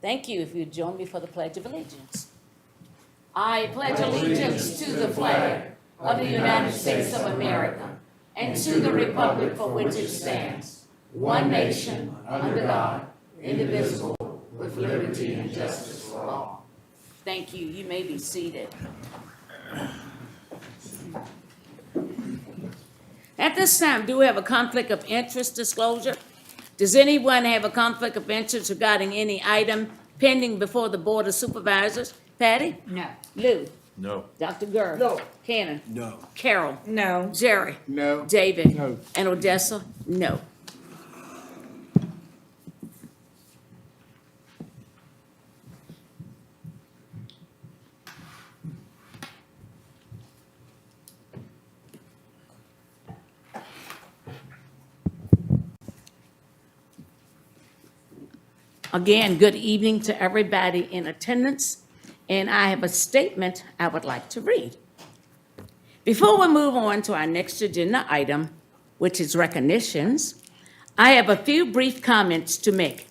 Thank you. If you join me for the Pledge of Allegiance. I pledge allegiance to the flag of the United States of America and to the republic for which it stands, one nation, under God, indivisible, with liberty and justice for all. Thank you. You may be seated. At this time, do we have a conflict of interest disclosure? Does anyone have a conflict of interest regarding any item pending before the Board of Supervisors? Patty? No. Lou? No. Dr. Gurr? No. Cannon? No. Carol? No. Jerry? No. David? No. And Odessa? No. Again, good evening to everybody in attendance, and I have a statement I would like to read. Before we move on to our next agenda item, which is recognitions, I have a few brief comments to make.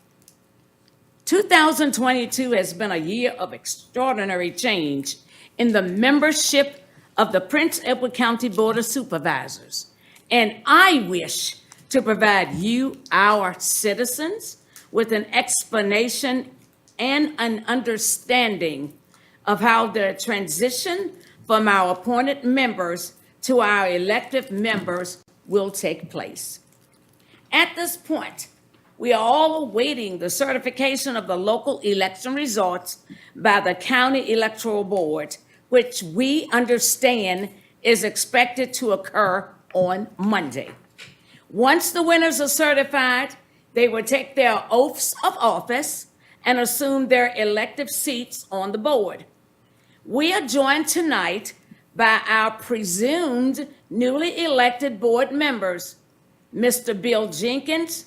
2022 has been a year of extraordinary change in the membership of the Prince Edward County Board of Supervisors, and I wish to provide you, our citizens, with an explanation and an understanding of how the transition from our appointed members to our elected members will take place. At this point, we are all awaiting the certification of the local election results by the County Electoral Board, which we understand is expected to occur on Monday. Once the winners are certified, they will take their oaths of office and assume their elective seats on the board. We are joined tonight by our presumed newly elected board members, Mr. Bill Jenkins,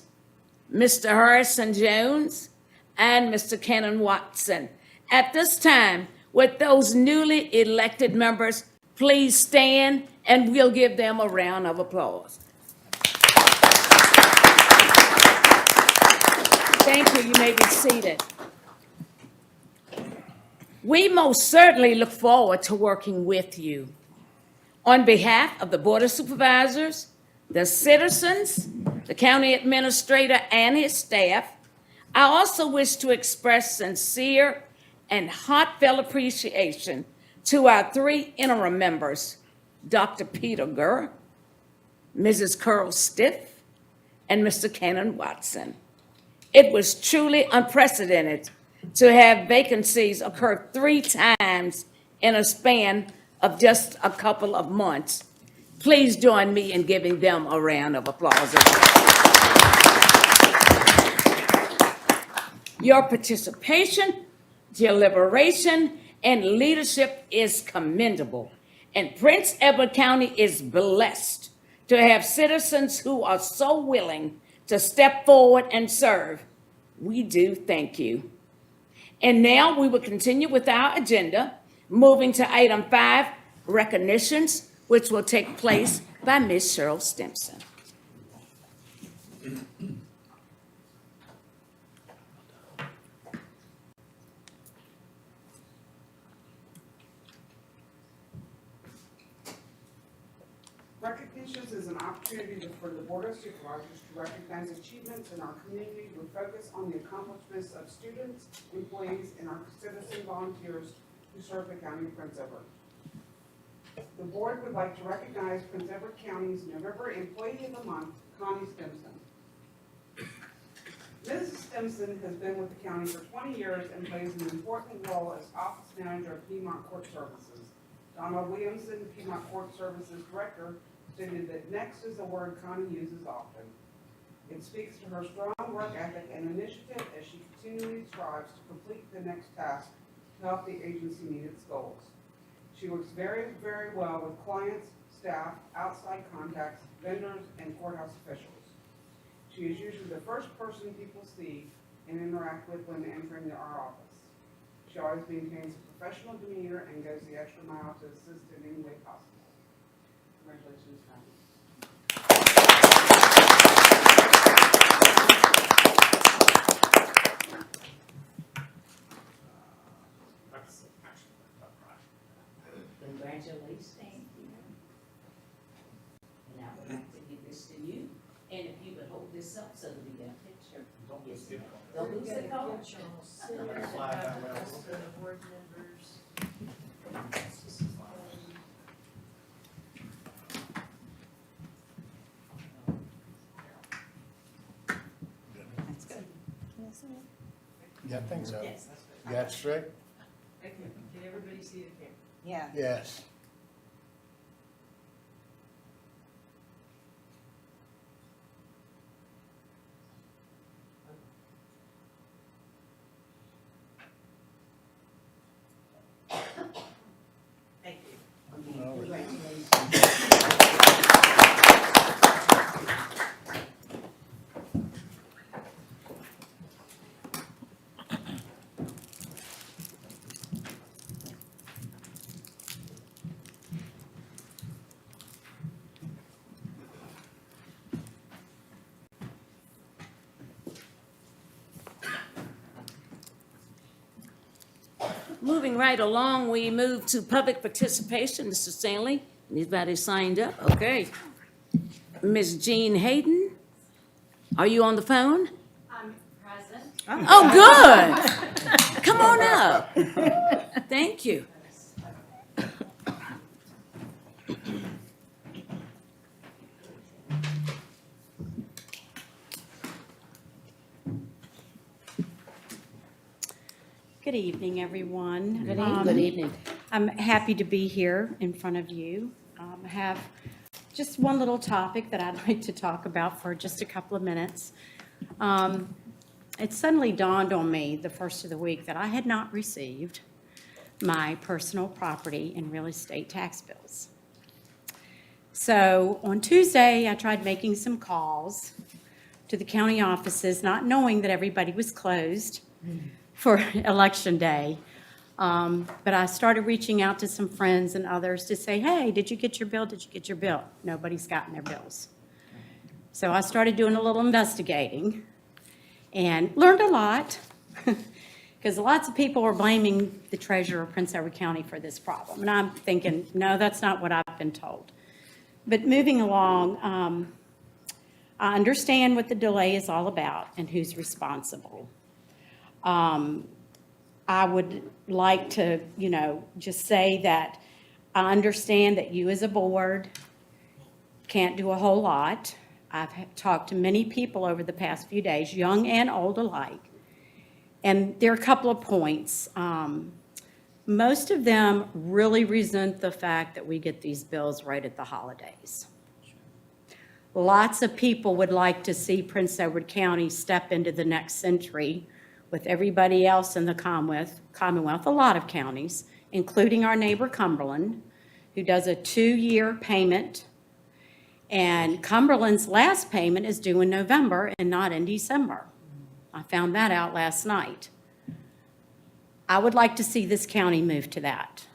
Mr. Harrison Jones, and Mr. Cannon Watson. At this time, with those newly elected members, please stand and we'll give them a round of applause. Thank you. You may be seated. We most certainly look forward to working with you. On behalf of the Board of Supervisors, the citizens, the county administrator, and his staff, I also wish to express sincere and heartfelt appreciation to our three interim members, Dr. Peter Gurr, Mrs. Curl Stiff, and Mr. Cannon Watson. It was truly unprecedented to have vacancies occur 3 times in a span of just a couple of months. Please join me in giving them a round of applause. Your participation, deliberation, and leadership is commendable, and Prince Edward County is blessed to have citizens who are so willing to step forward and serve. We do thank you. And now we will continue with our agenda, moving to item 5, recognitions, which will take place by Ms. Cheryl Stimson. Recognitions is an opportunity for the Board of Supervisors to recognize achievements in our community with focus on the accomplishments of students, employees, and our citizen volunteers who serve the County of Prince Edward. The Board would like to recognize Prince Edward County's November Employee of the Month, Connie Stimson. Mrs. Stimson has been with the county for 20 years and plays an important role as Office Manager of Piedmont Court Services. Donald Williamson, Piedmont Court Services Director, stated that next is a word Connie uses often. It speaks to her strong work ethic and initiative as she continually strives to complete the next task to help the agency meet its goals. She works very, very well with clients, staff, outside contacts, vendors, and courthouse officials. She is usually the first person people see and interact with when entering our office. She always maintains a professional demeanor and goes the extra mile to assist in any way possible. Congratulations, Connie. Congratulations. Thank you. And I would like to give this to you, and if you would hold this up so that we get a picture. Don't lose it. Don't lose the color. Board members. Yeah, I think so. Yes, that's good. You got it straight? Okay, can everybody see the camera? Yeah. Yes. Thank you. All right. Congratulations. Moving right along, we move to public participation. Mr. Stanley, anybody signed up? Okay. Ms. Jean Hayden, are you on the phone? I'm present. Oh, good. Come on up. Thank you. Good evening, everyone. Good evening. I'm happy to be here in front of you. I have just one little topic that I'd like to talk about for just a couple of minutes. It suddenly dawned on me the first of the week that I had not received my personal property and real estate tax bills. So on Tuesday, I tried making some calls to the county offices, not knowing that everybody was closed for Election Day. But I started reaching out to some friends and others to say, hey, did you get your bill? Did you get your bill? Nobody's gotten their bills. So I started doing a little investigating and learned a lot because lots of people were blaming the treasurer of Prince Edward County for this problem. And I'm thinking, no, that's not what I've been told. But moving along, I understand what the delay is all about and who's responsible. I would like to, just say that I understand that you as a board can't do a whole lot. I've talked to many people over the past few days, young and old alike, and there are a couple of points. Most of them really resent the fact that we get these bills right at the holidays. Lots of people would like to see Prince Edward County step into the next century with everybody else in the Commonwealth, a lot of counties, including our neighbor Cumberland, who does a 2-year payment. And Cumberland's last payment is due in November and not in December. I found that out last night. I would like to see this county move to that.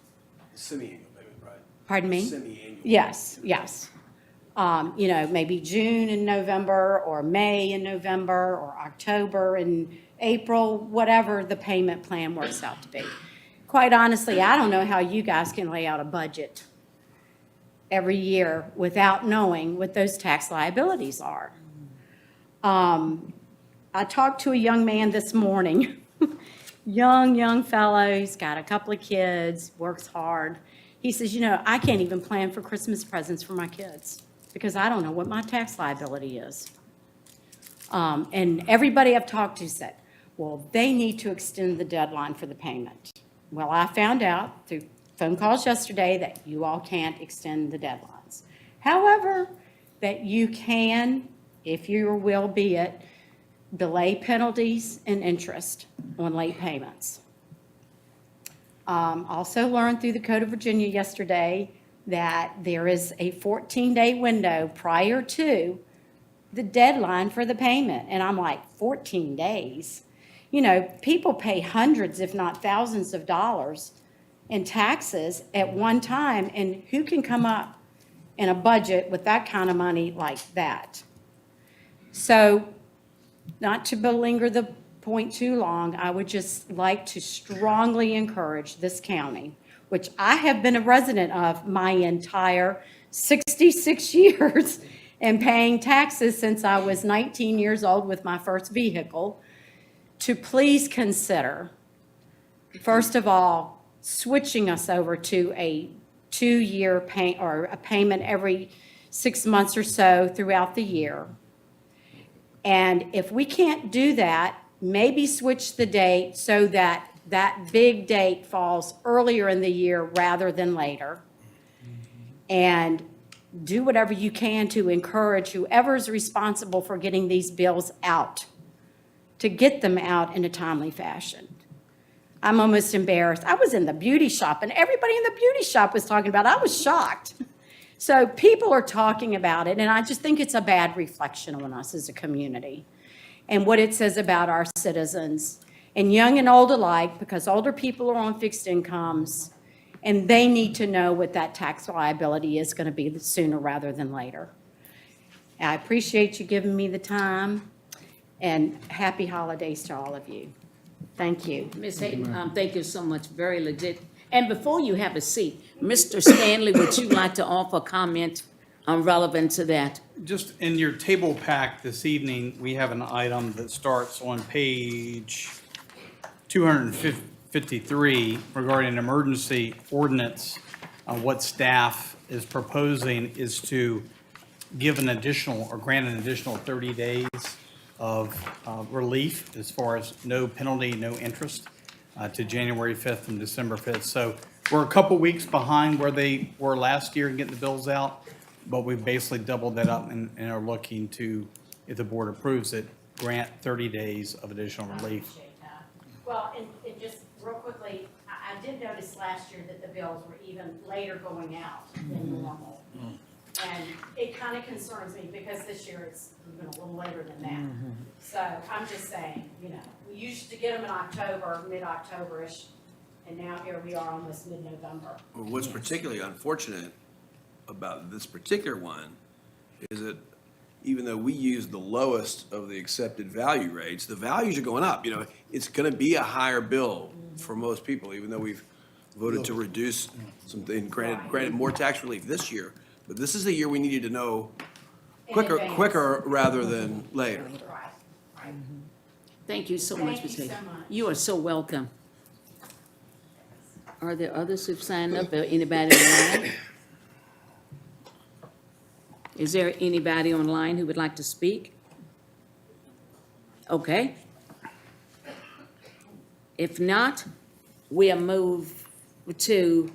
Semi-annual payment, right? Pardon me? Semi-annual. Yes, yes. Maybe June and November, or May and November, or October and April, whatever the payment plan works out to be. Quite honestly, I don't know how you guys can lay out a budget every year without knowing what those tax liabilities are. I talked to a young man this morning, young fellow, he's got a couple of kids, works hard. He says, I can't even plan for Christmas presents for my kids because I don't know what my tax liability is. And everybody I've talked to said, well, they need to extend the deadline for the payment. Well, I found out through phone calls yesterday that you all can't extend the deadlines. However, that you can, if your will be it, delay penalties and interest on late payments. Also learned through the Code of Virginia yesterday that there is a 14-day window prior to the deadline for the payment. And I'm like, 14 days? People pay hundreds, if not thousands of dollars in taxes at one time, and who can come up in a budget with that kind of money like that? So, not to belinger the point too long, I would just like to strongly encourage this county, which I have been a resident of my entire 66 years and paying taxes since I was 19 years old with my first vehicle, to please consider, first of all, switching us over to a 2-year pay, or a payment every 6 months or so throughout the year. And if we can't do that, maybe switch the date so that that big date falls earlier in the year rather than later. And do whatever you can to encourage whoever's responsible for getting these bills out, to get them out in a timely fashion. I'm almost embarrassed. I was in the beauty shop and everybody in the beauty shop was talking about it. I was shocked. So people are talking about it, and I just think it's a bad reflection on us as a community and what it says about our citizens, and young and old alike, because older people are on fixed incomes, and they need to know what that tax liability is going to be sooner rather than later. I appreciate you giving me the time, and happy holidays to all of you. Thank you. Ms. Hayden, thank you so much, very legit. And before you have a seat, Mr. Stanley, would you like to offer comment relevant to that? Just in your table pack this evening, we have an item that starts on page 253 regarding an emergency ordinance. What staff is proposing is to give an additional, or grant an additional 30 days of relief as far as no penalty, no interest, to January 5th and December 5th. So we're a couple weeks behind where they were last year in getting the bills out, but we've basically doubled that up and are looking to, if the board approves it, grant 30 days of additional relief. Appreciate that. Well, and just real quickly, I did notice last year that the bills were even later going out than normal. And it kind of concerns me because this year it's even a little later than that. So I'm just saying, you know, we used to get them in October, mid-October-ish, and now here we are almost mid-November. Well, what's particularly unfortunate about this particular one is that even though we use the lowest of the accepted value rates, the values are going up. You know, it's going to be a higher bill for most people, even though we've voted to reduce something, granted more tax relief this year. But this is the year we needed to know quicker rather than later. Right, right. Thank you so much, Thank Ms. you Hayden. so much. You are so welcome. Are there others who've signed up, or anybody online? Is there anybody online who would like to speak? Okay. If not, we'll move to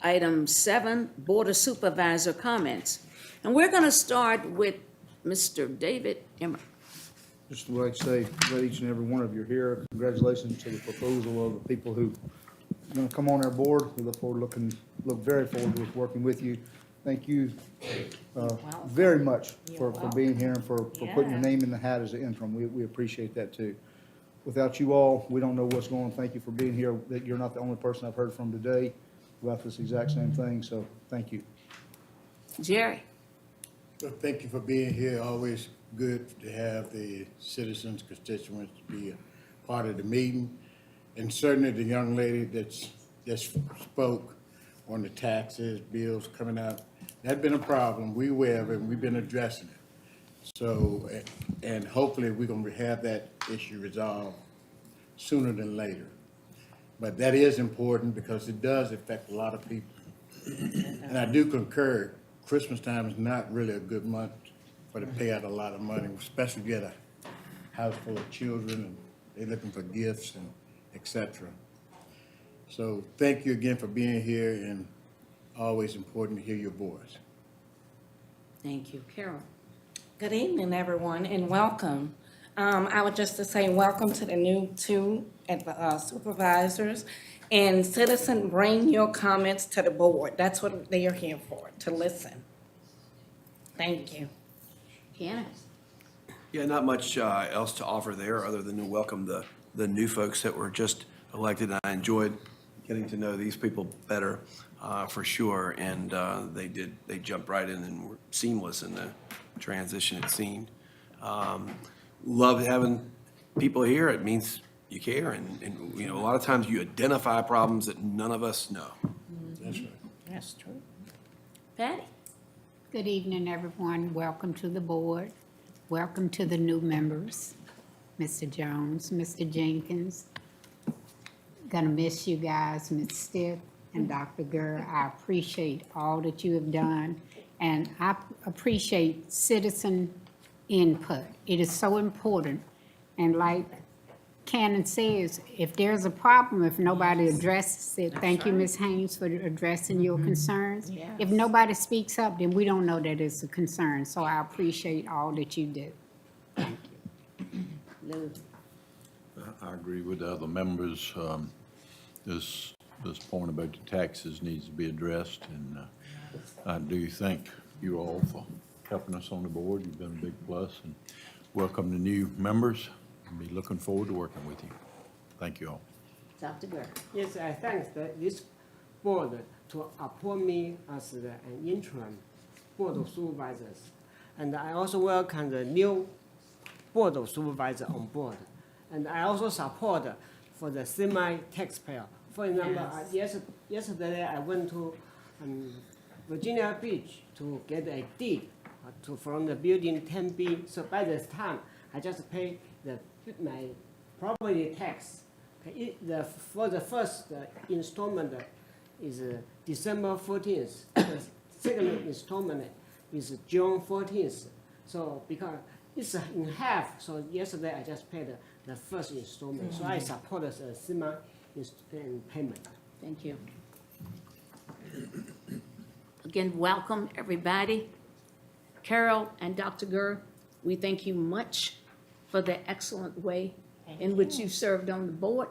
item 7, Board of Supervisor comments. And we're going to start with Mr. David Emmer. Just would like to say, glad each and every one of you are here. Congratulations to the proposal of the people who are going to come on our board. We look very forward to working with you. Thank you very much for being here and for putting your name in the hat as an interim. We appreciate that too. Without you all, we don't know what's going on. Thank you for being here. That you're not the only person I've heard from today about this exact same thing, so thank you. Jerry. Well, thank you for being here. Always good to have the citizens, constituents be a part of the meeting. And certainly the young lady that spoke on the taxes, bills coming out, that's been a problem. We aware of it, and we've been addressing it. So, and hopefully we're gonna have that issue resolved sooner than later. But that is important because it does affect a lot of people. And I do concur, Christmas time is not really a good month for to pay out a lot of money, especially if you have a house full of children and they're looking for gifts and et cetera. So thank you again for being here, and always important to hear your voice. Thank you. Carol. Good evening, everyone, and welcome. I would just to say welcome to the new two supervisors. And citizen, bring your comments to the board. That's what they are here for, to listen. Thank you. Kenna. Yeah, not much else to offer there other than to welcome the new folks that were just elected. I enjoyed getting to know these people better for sure, and they jumped right in and were seamless in the transition, it seemed. Love having people here. It means you care, and, you know, a lot of times you identify problems that none of us know. That's right. That's true. Patty? Good evening, everyone. Welcome to the board. Welcome to the new members, Mr. Jones, Mr. Jenkins. Gonna miss you guys, Ms. Stiff and Dr. Gurr. I appreciate all that you have done, and I appreciate citizen input. It is so important, and like Cannon says, if there's a problem, if nobody addresses it, thank you, Ms. Haynes, for addressing your concerns. If nobody speaks up, then we don't know that it's a concern, so I appreciate all that you do. Lou? I agree with the other members. This point about the taxes needs to be addressed, and I do thank you all for helping us on the board. You've been a big plus, and welcome the new members. I'll be looking forward to working with you. Thank you all. Dr. Gurr? Yes, I thank this board to appoint me as an interim board of supervisors. And I also welcome the new board of supervisors on board. And I also support for the semi-taxpayer. For example, yesterday I went to Virginia Beach to get a deed from the building 10B. So by this time, I just pay my property tax. For the first installment is December 14th. The second installment is June 14th. So because it's in half, so yesterday I just paid the first installment. So I support a semi payment. Thank you. Again, welcome, everybody. Carol and Dr. Gurr, we thank you much for the excellent way in which you served on the board.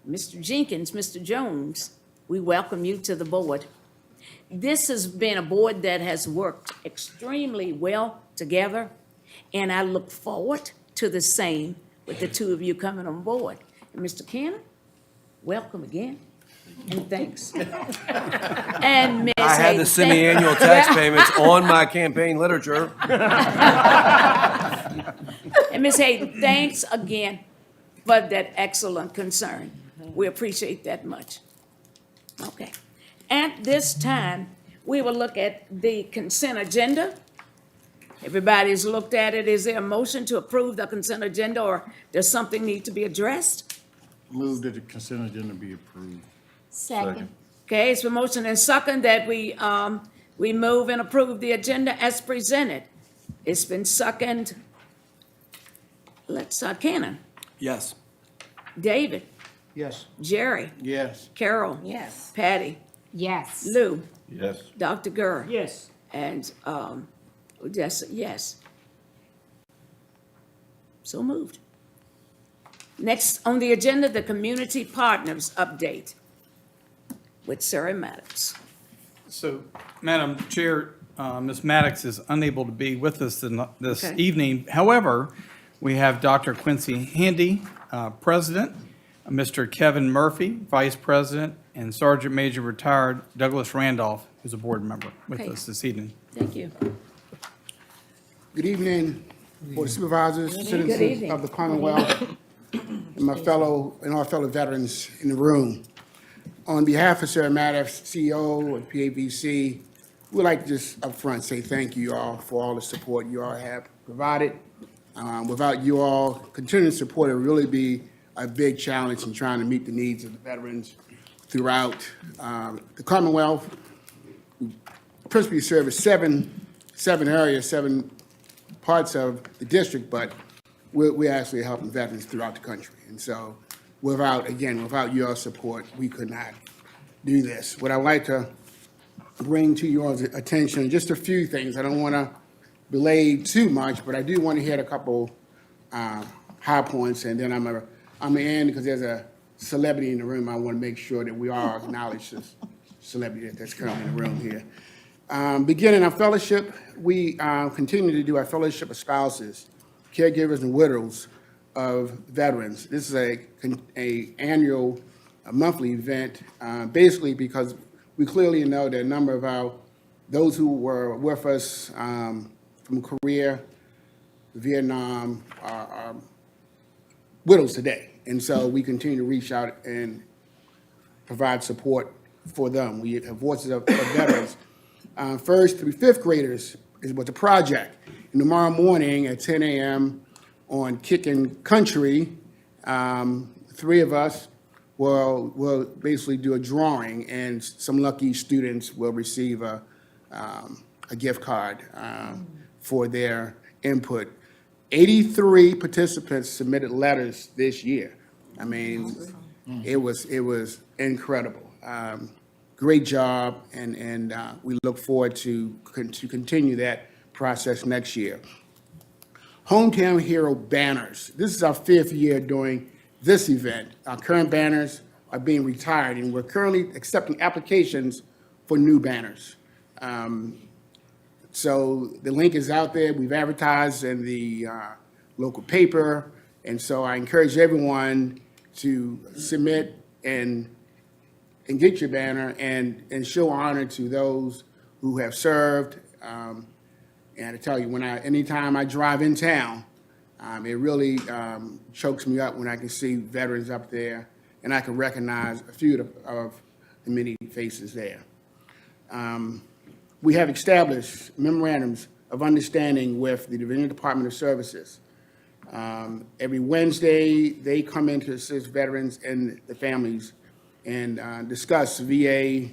Mr. Jenkins, Mr. Jones, we welcome you to the board. This has been a board that has worked extremely well together, and I look forward to the same with the two of you coming on board. And Mr. Cannon, welcome again, and thanks. And Ms. I had the semi-annual tax payments on my campaign literature. And Ms. Hayden, thanks again for that excellent concern. We appreciate that much. Okay. At this time, we will look at the consent agenda. Everybody's looked at it. Is there a motion to approve the consent agenda, or does something need to be addressed? Move that the consent agenda be approved. Second. Okay, it's been motion and second that we move and approve the agenda as presented. It's been second. Let's, Cannon, Yes. David, Yes. Jerry, Yes. Carol, Yes. Patty, Yes. Lou, Yes. Dr. Gurr, Yes. and, yes. So moved. Next on the agenda, the Community Partners Update with Sarah Maddox. So, Madam Chair, Ms. Maddox is unable to be with us this Okay. evening. However, we have Dr. Quincy Handy, President, Mr. Kevin Murphy, Vice President, and Sergeant Major Retired Douglas Randolph, who's a board member with Okay. us this evening. Thank you. Good evening, Board of Supervisors, Good citizens evening. of the Commonwealth, and our fellow veterans in the room. On behalf of Sarah Maddox, CEO of PAVC, we'd like to just upfront say thank you all for all the support you all have provided. Without you all, continuing support would really be a big challenge in trying to meet the needs of the veterans throughout the Commonwealth. We principally service seven areas, 7 parts of the district, but we're actually helping veterans throughout the country. And so without your support, we could not do this. What I'd like to bring to your attention, just a few things. I don't want to belay too much, but I do want to hit a couple high points, and then I'm gonna end because there's a celebrity in the room. I want to make sure that we all acknowledge this celebrity that's currently in the room here. Beginning our fellowship, we continue to do our fellowship of spouses, caregivers, and widows of veterans. This is a annual, monthly event, basically because we clearly know that a number of those who were with us from Korea, Vietnam, are widows today. And so we continue to reach out and provide support for them. We have Voices of Veterans. First through fifth graders was a project. And tomorrow morning at 10 a.m. on Kickin' Country, three of us will basically do a drawing, and some lucky students will receive a gift card for their input. 83 participants submitted letters this year. I mean, it was incredible. Great job, and we look forward to continue that process next year. Hometown Hero banners. This is our fifth year doing this event. Our current banners are being retired, and we're currently accepting applications for new banners. So the link is out there. We've advertised in the local paper, and so I encourage everyone to submit and get your banner and show honor to those who have served. And I tell you, anytime I drive in town, it really chokes me up when I can see veterans up there, and I can recognize a few of the many faces there. We have established memorandums of understanding with the Virginia Department of Services. Every Wednesday, they come in to assist veterans and the families and discuss VA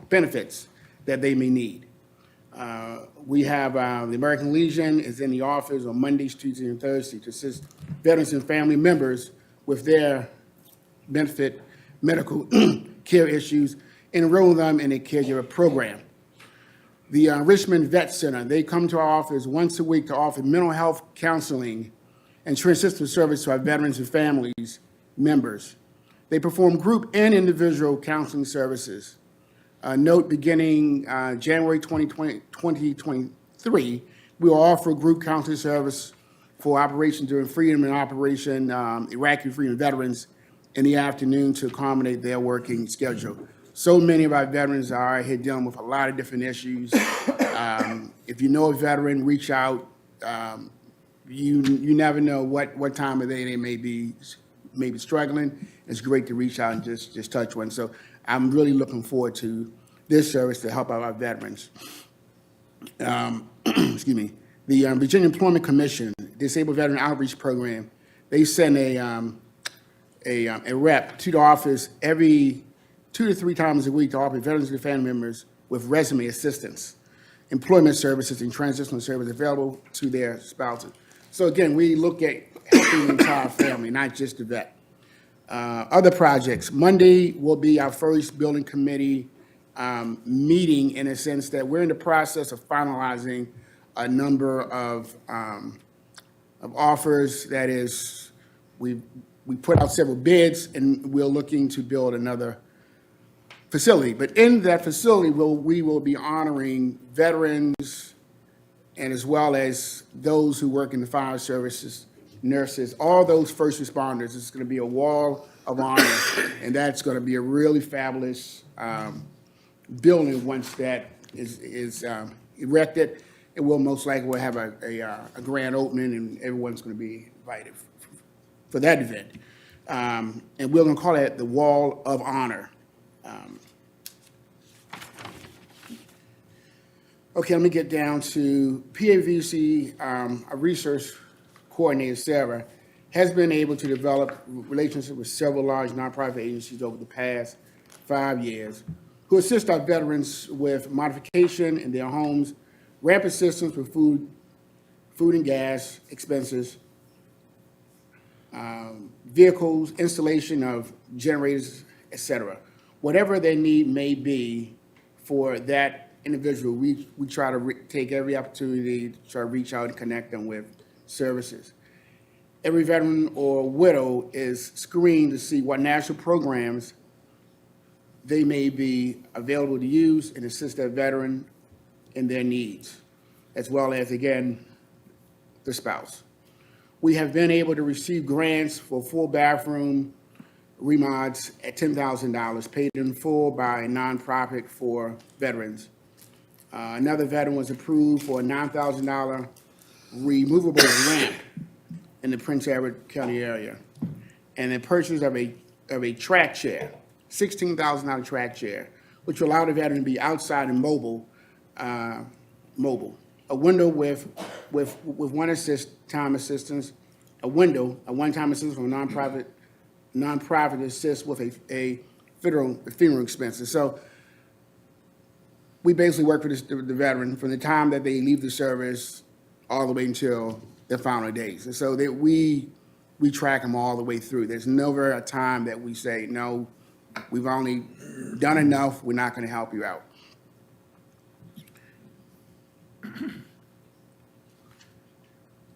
benefits that they may need. We have the American Legion is in the office on Mondays, Tuesdays, and Thursdays to assist veterans and family members with their benefit medical care issues, enroll them in a caregiver program. The Richmond Vet Center, they come to our office once a week to offer mental health counseling and transitional service to our veterans and families members. They perform group and individual counseling services. Note, beginning January 2023, we will offer group counseling service for Operation Enduring Freedom and Operation Iraqi Freedom veterans in the afternoon to accommodate their working schedule. So many of our veterans are here dealing with a lot of different issues. If you know a veteran, reach out. You never know what time of day they may be struggling. It's great to reach out and just touch one. So I'm really looking forward to this service to help out our veterans. Excuse me. The Virginia Employment Commission Disabled Veteran Outreach Program, they send a rep to the office every 2 to 3 times a week to offer veterans and family members with resume assistance, employment services, and transitional services available to their spouses. So again, we look at helping the entire family, not just the vet. Other projects, Monday will be our first building committee meeting, in a sense that we're in the process of finalizing a number of offers. That is, we put out several bids, and we're looking to build another facility. But in that facility, we will be honoring veterans and as well as those who work in the fire services, nurses, all those first responders. It's going to be a wall of honor, and that's going to be a really fabulous building once that is erected. It will most likely have a grand opening, and everyone's going to be invited for that event. And we're going to call it the Wall of Honor. Okay, let me get down to PAVC. Our research coordinator, Sarah, has been able to develop relationships with several large nonprofit agencies over the past 5 years who assist our veterans with modification in their homes, ramp assistance with food and gas expenses, vehicles, installation of generators, etc. Whatever their need may be for that individual, we try to take every opportunity to try to reach out and connect them with services. Every veteran or widow is screened to see what national programs they may be available to use and assist that veteran in their needs, as well as, again, the spouse. We have been able to receive grants for full bathroom remods at $10,000, paid in full by a nonprofit for veterans. Another veteran was approved for a $9,000 removable ramp in the Prince Edward County area. And the purchase of a track chair, $16,000 track chair, which will allow the veteran to be outside and mobile. A window with time assistance, a one-time assistance from a nonprofit assist with a funeral expenses. So we basically work for the veteran from the time that they leave the service all the way until their final days. And so that we track them all the way through. There's never a time that we say, no, we've only done enough, we're not going to help you out.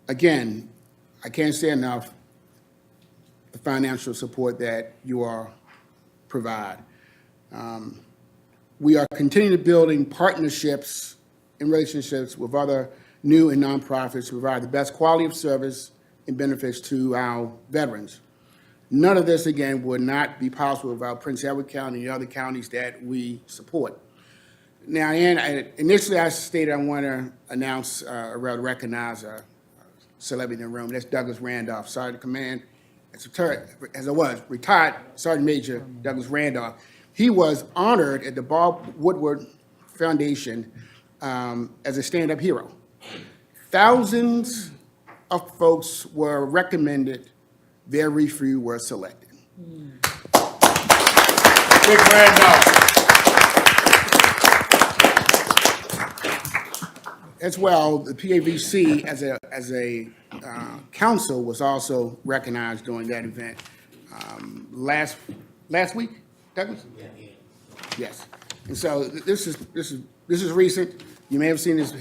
Again, I can't say enough the financial support that you all provide. We are continuing to building partnerships and relationships with other new and nonprofits to provide the best quality of service and benefits to our veterans. None of this, again, would not be possible without Prince Edward County and the other counties that we support. Now, initially I stated I want to announce or rather recognize a celebrity in the room. That's Douglas Randolph, Sergeant Command, retired Sergeant Major Douglas Randolph. He was honored at the Bob Woodward Foundation as a stand-up hero. Thousands of folks were recommended, very few were selected. Big Randolph. As well, the PAVC as a council was also recognized during that event. Last week, Douglas? Yes. And so this is recent. You may have seen his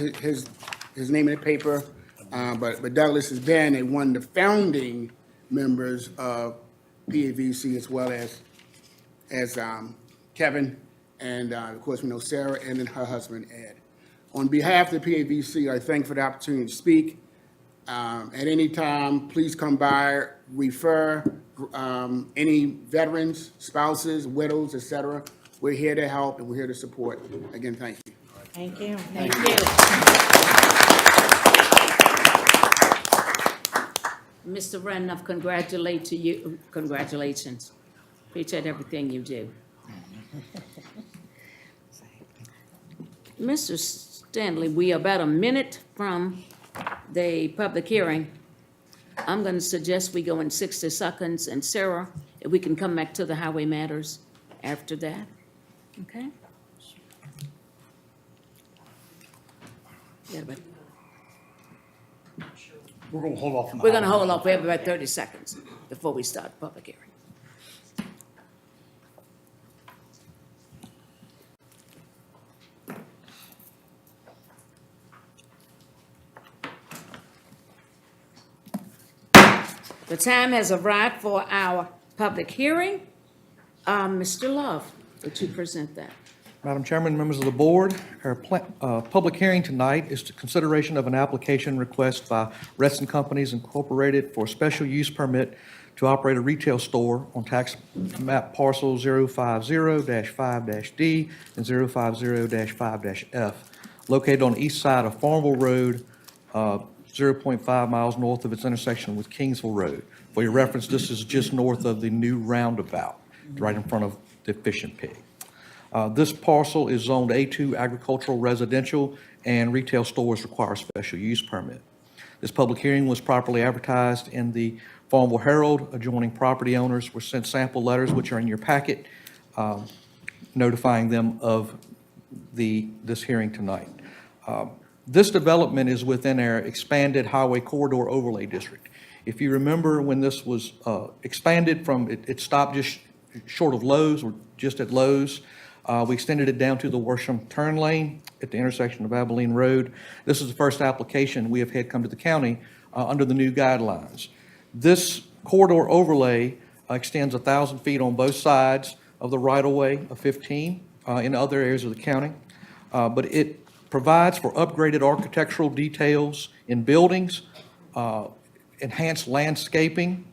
name in the paper, but Douglas has been one of the founding members of PAVC, as well as Kevin, and of course we know Sarah, and then her husband Ed. On behalf of the PAVC, I thank you for the opportunity to speak. At any time, please come by, refer any veterans, spouses, widows, etc. We're here to help and we're here to support. Again, thank you. Thank you. Thank you. Mr. Randolph, congratulations. Appreciate everything you do. Mr. Stanley, we are about a minute from the public hearing. I'm going to suggest we go in 60 seconds, and Sarah, if we can come back to the highway matters after that, okay? Yeah, but We're going to hold off on the we're going to hold off. We have about 30 seconds before we start the public hearing. The time has arrived for our public hearing. Mr. Love, would you present that? Madam Chairman, members of the board, our public hearing tonight is to consideration of an application request by Reston Companies Incorporated for a special use permit to operate a retail store on tax map parcel 050-5-D and 050-5-F, located on the east side of Farmville Road, 0.5 miles north of its intersection with Kingsville Road. For your reference, this is just north of the new roundabout, right in front of the Fish and Pig. This parcel is zoned A2 agricultural residential, and retail stores require a special use permit. This public hearing was properly advertised in the Farmville Herald. Adjoining property owners were sent sample letters, which are in your packet, notifying them of this hearing tonight. This development is within our expanded highway corridor overlay district. If you remember when this was expanded from, it stopped just short of Lowe's, or just at Lowe's. We extended it down to the Worsham turn lane at the intersection of Abilene Road. This is the first application we have had come to the county under the new guidelines. This corridor overlay extends 1,000 feet on both sides of the right-of-way of 15 in other areas of the county, but it provides for upgraded architectural details in buildings, enhanced landscaping,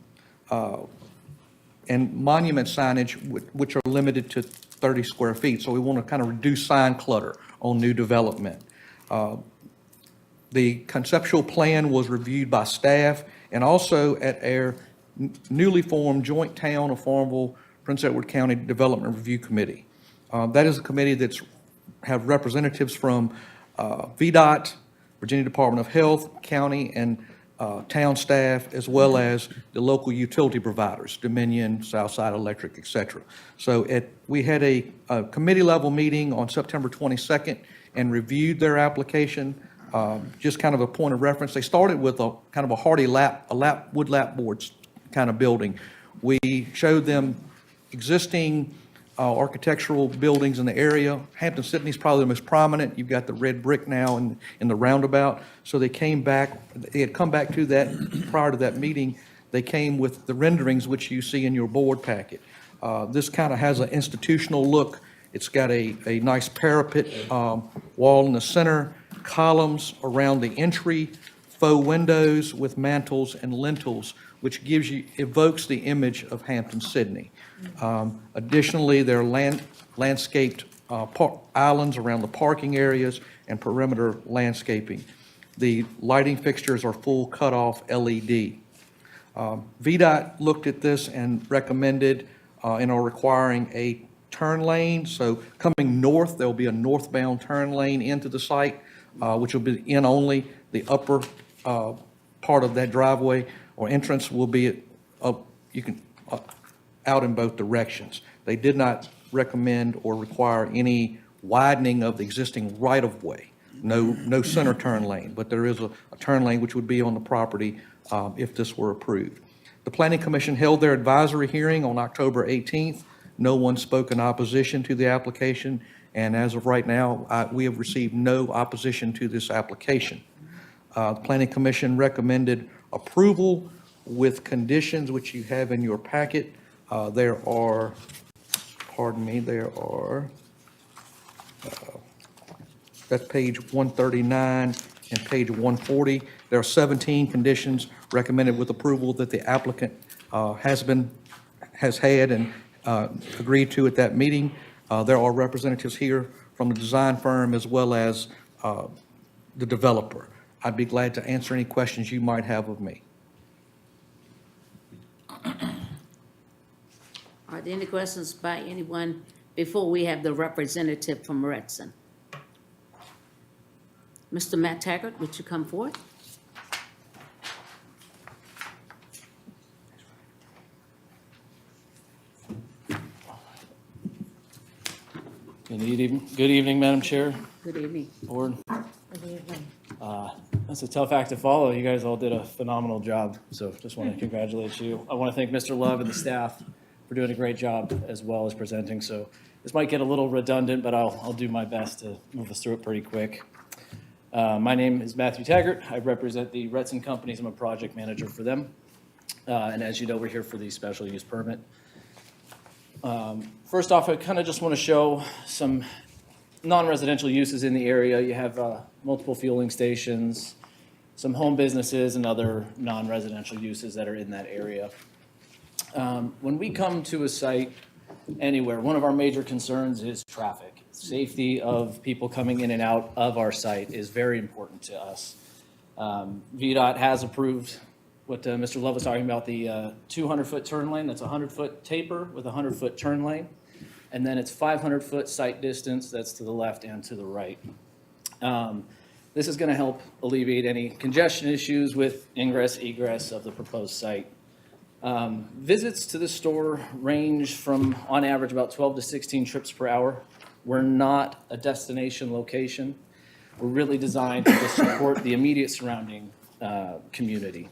and monument signage, which are limited to 30 square feet. So we want to kind of reduce sign clutter on new development. The conceptual plan was reviewed by staff and also at our newly formed Joint Town of Farmville, Prince Edward County Development Review Committee. That is a committee that's have representatives from VDOT, Virginia Department of Health, county, and town staff, as well as the local utility providers, Dominion, Southside Electric, et cetera. So we had a committee-level meeting on September 22nd and reviewed their application. Just kind of a point of reference, they started with a kind of a hardy wood lap boards kind of building. We showed them existing architectural buildings in the area. Hampton-Sydney's probably the most prominent. You've got the red brick now in the roundabout. So they had come back to that, prior to that meeting, they came with the renderings which you see in your board packet. This kind of has an institutional look. It's got a nice parapet wall in the center, columns around the entry, faux windows with mantels and lintels, which evokes the image of Hampton-Sydney. Additionally, there are landscaped islands around the parking areas and perimeter landscaping. The lighting fixtures are full cutoff LED. VDOT looked at this and recommended and are requiring a turn lane. So coming north, there'll be a northbound turn lane into the site, which will be in only. The upper part of that driveway or entrance will be out in both directions. They did not recommend or require any widening of the existing right-of-way. No center turn lane, but there is a turn lane which would be on the property if this were approved. The Planning Commission held their advisory hearing on October 18th. No one spoke in opposition to the application, and as of right now, we have received no opposition to this application. The Planning Commission recommended approval with conditions which you have in your packet. There are, that's page 139 and page 140. There are 17 conditions recommended with approval that the applicant has had and agreed to at that meeting. There are representatives here from the design firm as well as the developer. I'd be glad to answer any questions you might have of me. Are there any questions by anyone before we have the representative from Retson? Mr. Matt Taggart, would you come forward? Good evening, Madam Chair, Good evening. Board. That's a tough act to follow. You guys all did a phenomenal job, so just want to congratulate you. I want to thank Mr. Love and the staff for doing a great job as well as presenting. So this might get a little redundant, but I'll do my best to move us through it pretty quick. My name is Matthew Taggart. I represent the Retson Companies. I'm a project manager for them. And as you know, we're here for the special use permit. First off, I kind of just want to show some non-residential uses in the area. You have multiple fueling stations, some home businesses, and other non-residential uses that are in that area. When we come to a site anywhere, one of our major concerns is traffic. Safety of people coming in and out of our site is very important to us. VDOT has approved what Mr. Love was talking about, the 200-foot turn lane. That's a 100-foot taper with a 100-foot turn lane. And then it's 500-foot sight distance. That's to the left and to the right. This is going to help alleviate any congestion issues with ingress, egress of the proposed site. Visits to the store range from, on average, about 12 to 16 trips per hour. We're not a destination location. We're really designed to just support the immediate surrounding community.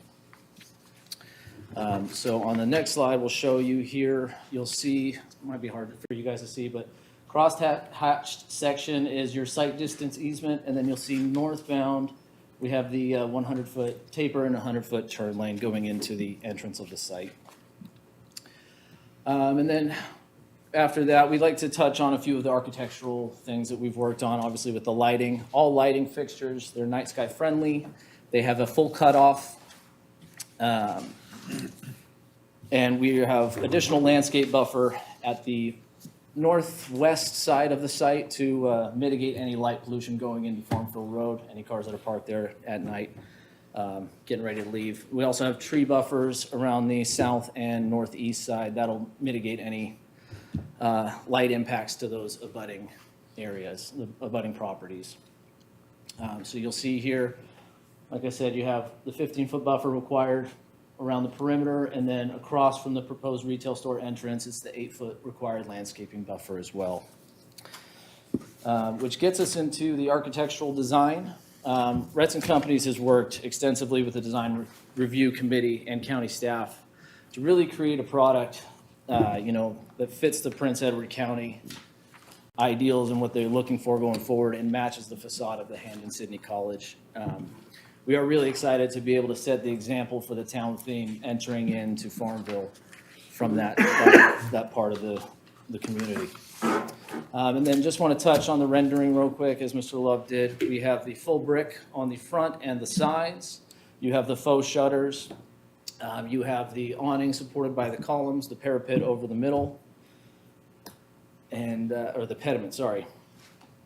So on the next slide, we'll show you here, you'll see, it might be hard for you guys to see, but cross-hatched section is your site distance easement, and then you'll see northbound, we have the 100-foot taper and 100-foot turn lane going into the entrance of the site. And then after that, we'd like to touch on a few of the architectural things that we've worked on, obviously with the lighting. All lighting fixtures, they're night sky friendly. They have a full cutoff. And we have additional landscape buffer at the northwest side of the site to mitigate any light pollution going into Farmfield Road, any cars that are parked there at night. getting ready to leave. We also have tree buffers around the south and northeast side. That'll mitigate any light impacts to those abutting areas, the abutting properties. So you'll see here, like I said, you have the 15-foot buffer required around the perimeter, and then across from the proposed retail store entrance, it's the 8-foot required landscaping buffer as well. Which gets us into the architectural design. Retz and Companies has worked extensively with the design review committee and county staff to really create a product, that fits the Prince Edward County ideals and what they're looking for going forward and matches the facade of the Hampden-Sydney College. We are really excited to be able to set the example for the town theme entering into Farmville from that part of the community. And then just want to touch on the rendering real quick, as Mr. Love did. We have the full brick on the front and the sides. You have the faux shutters. You have the awning supported by the columns, the parapet over the middle, and or the pediment, sorry.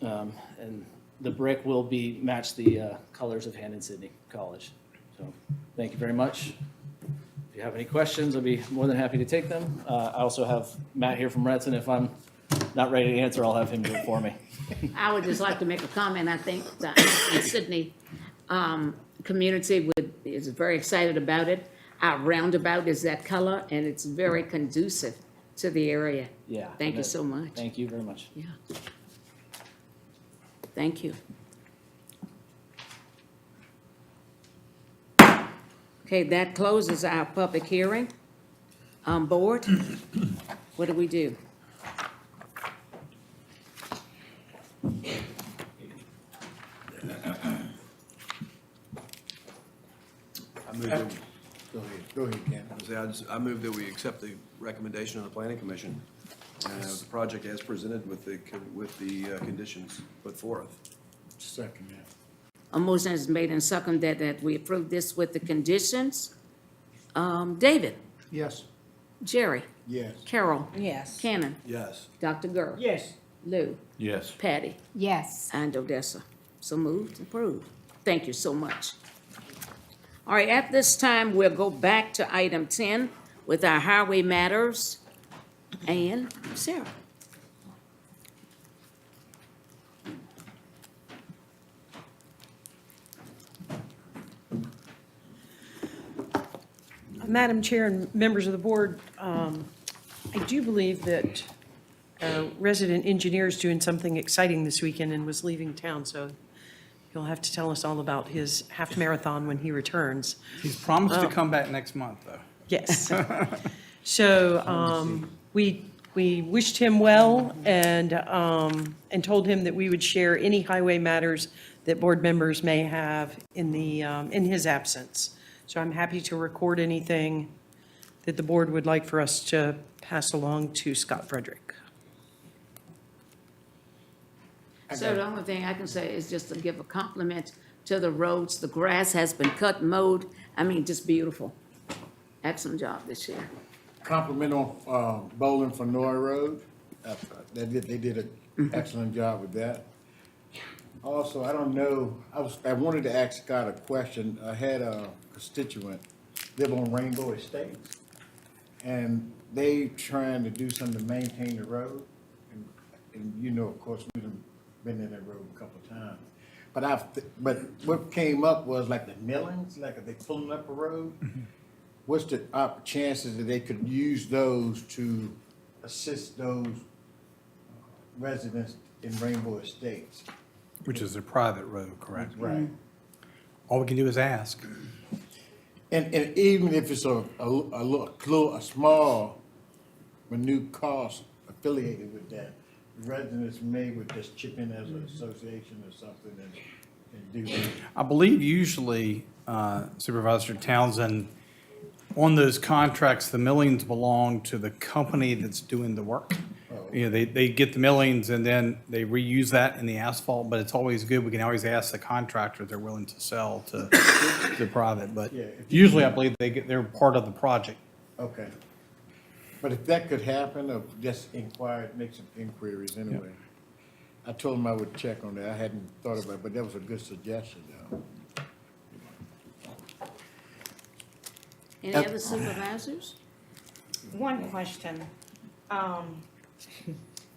And the brick will match the colors of Hampden-Sydney College. So thank you very much. If you have any questions, I'll be more than happy to take them. I also have Matt here from Retz, and if I'm not ready to answer, I'll have him do it for me. I would just like to make a comment. I think that the Sydney community is very excited about it. Our roundabout is that color, and it's very conducive to the area. Yeah. Thank you so much. Thank you very much. Yeah. Thank you. Okay, that closes our public hearing. Board, what do we do? Go ahead, Ken. I move that we accept the recommendation of the planning commission and have the project as presented with the conditions put forth. Second, yeah. A motion is made and seconded that we approve this with the conditions. David? Yes. Jerry? Yes. Carol? Yes. Cannon? Yes. Dr. Gurr? Yes. Lou? Yes. Patty? Yes. And Odessa. So moved, approved. Thank you so much. All right, at this time, we'll go back to item 10 with our highway matters. And Sarah. Madam Chair and members of the board, I do believe that our resident engineer is doing something exciting this weekend and was leaving town, so he'll have to tell us all about his half marathon when he returns. He's promised to come back next month, though. Yes. So we wished him well and told him that we would share any highway matters that board members may have in his absence. So I'm happy to record anything that the board would like for us to pass along to Scott Frederick. So the only thing I can say is just to give a compliment to the roads. The grass has been cut, mowed. I mean, just beautiful. Excellent job this year. Compliment on Bowling for Noy Road. They did an excellent job with that. Also, I don't know, I wanted to ask Scott a question. I had a constituent live on Rainbow Estates, and they trying to do something to maintain the road. And you know, of course, we've been in that road a couple of times. But what came up was like the millings, like if they pulling up a road. What's the chances that they could use those to assist those residents in Rainbow Estates? Which is a private road, correct? Right. All we can do is ask. And even if it's a small minute cost affiliated with that, residents would just chip in as an association or something and do that. I believe usually, Supervisor Townsend, on those contracts, the millings belong to the company that's doing the work. You know, they get the millings and then they reuse that in the asphalt, but it's always good. We can always ask the contractor if they're willing to sell to private, but Yeah, usually I believe they're part of the project. Okay. But if that could happen, or just make some inquiries anyway. I told them I would check on that. I hadn't thought about it, but that was a good suggestion, though. Any other supervisors? One question.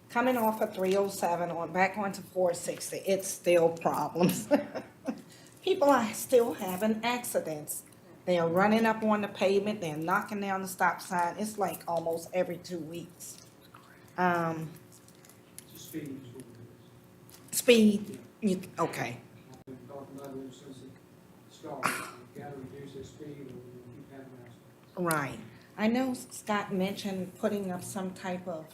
Coming off of 307 on back onto 460, it's still problems. People are still having accidents. They're running up on the pavement, they're knocking down the stop sign. It's like almost every 2 weeks. Speed, okay. Right. I know Scott mentioned putting up some type of,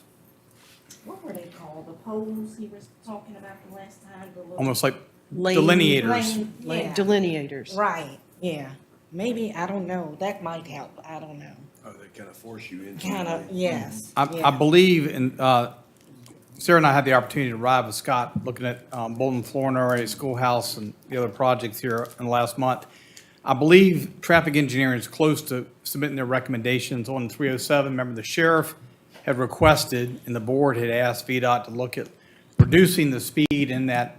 what were they called? The poles he was talking about the last time? The little- Almost like Lane- delineators. Yeah. Delineators. Right, yeah. Maybe, I don't know. That might help. I don't know. Oh, they kind of force you into. Kind of, yes. I yeah. believe, and Sarah and I had the opportunity to ride with Scott, looking at Bolton Florinary Schoolhouse and the other projects here in the last month. I believe traffic engineering is close to submitting their recommendations on 307. Remember, the sheriff had requested, and the board had asked VDOT to look at reducing the speed in that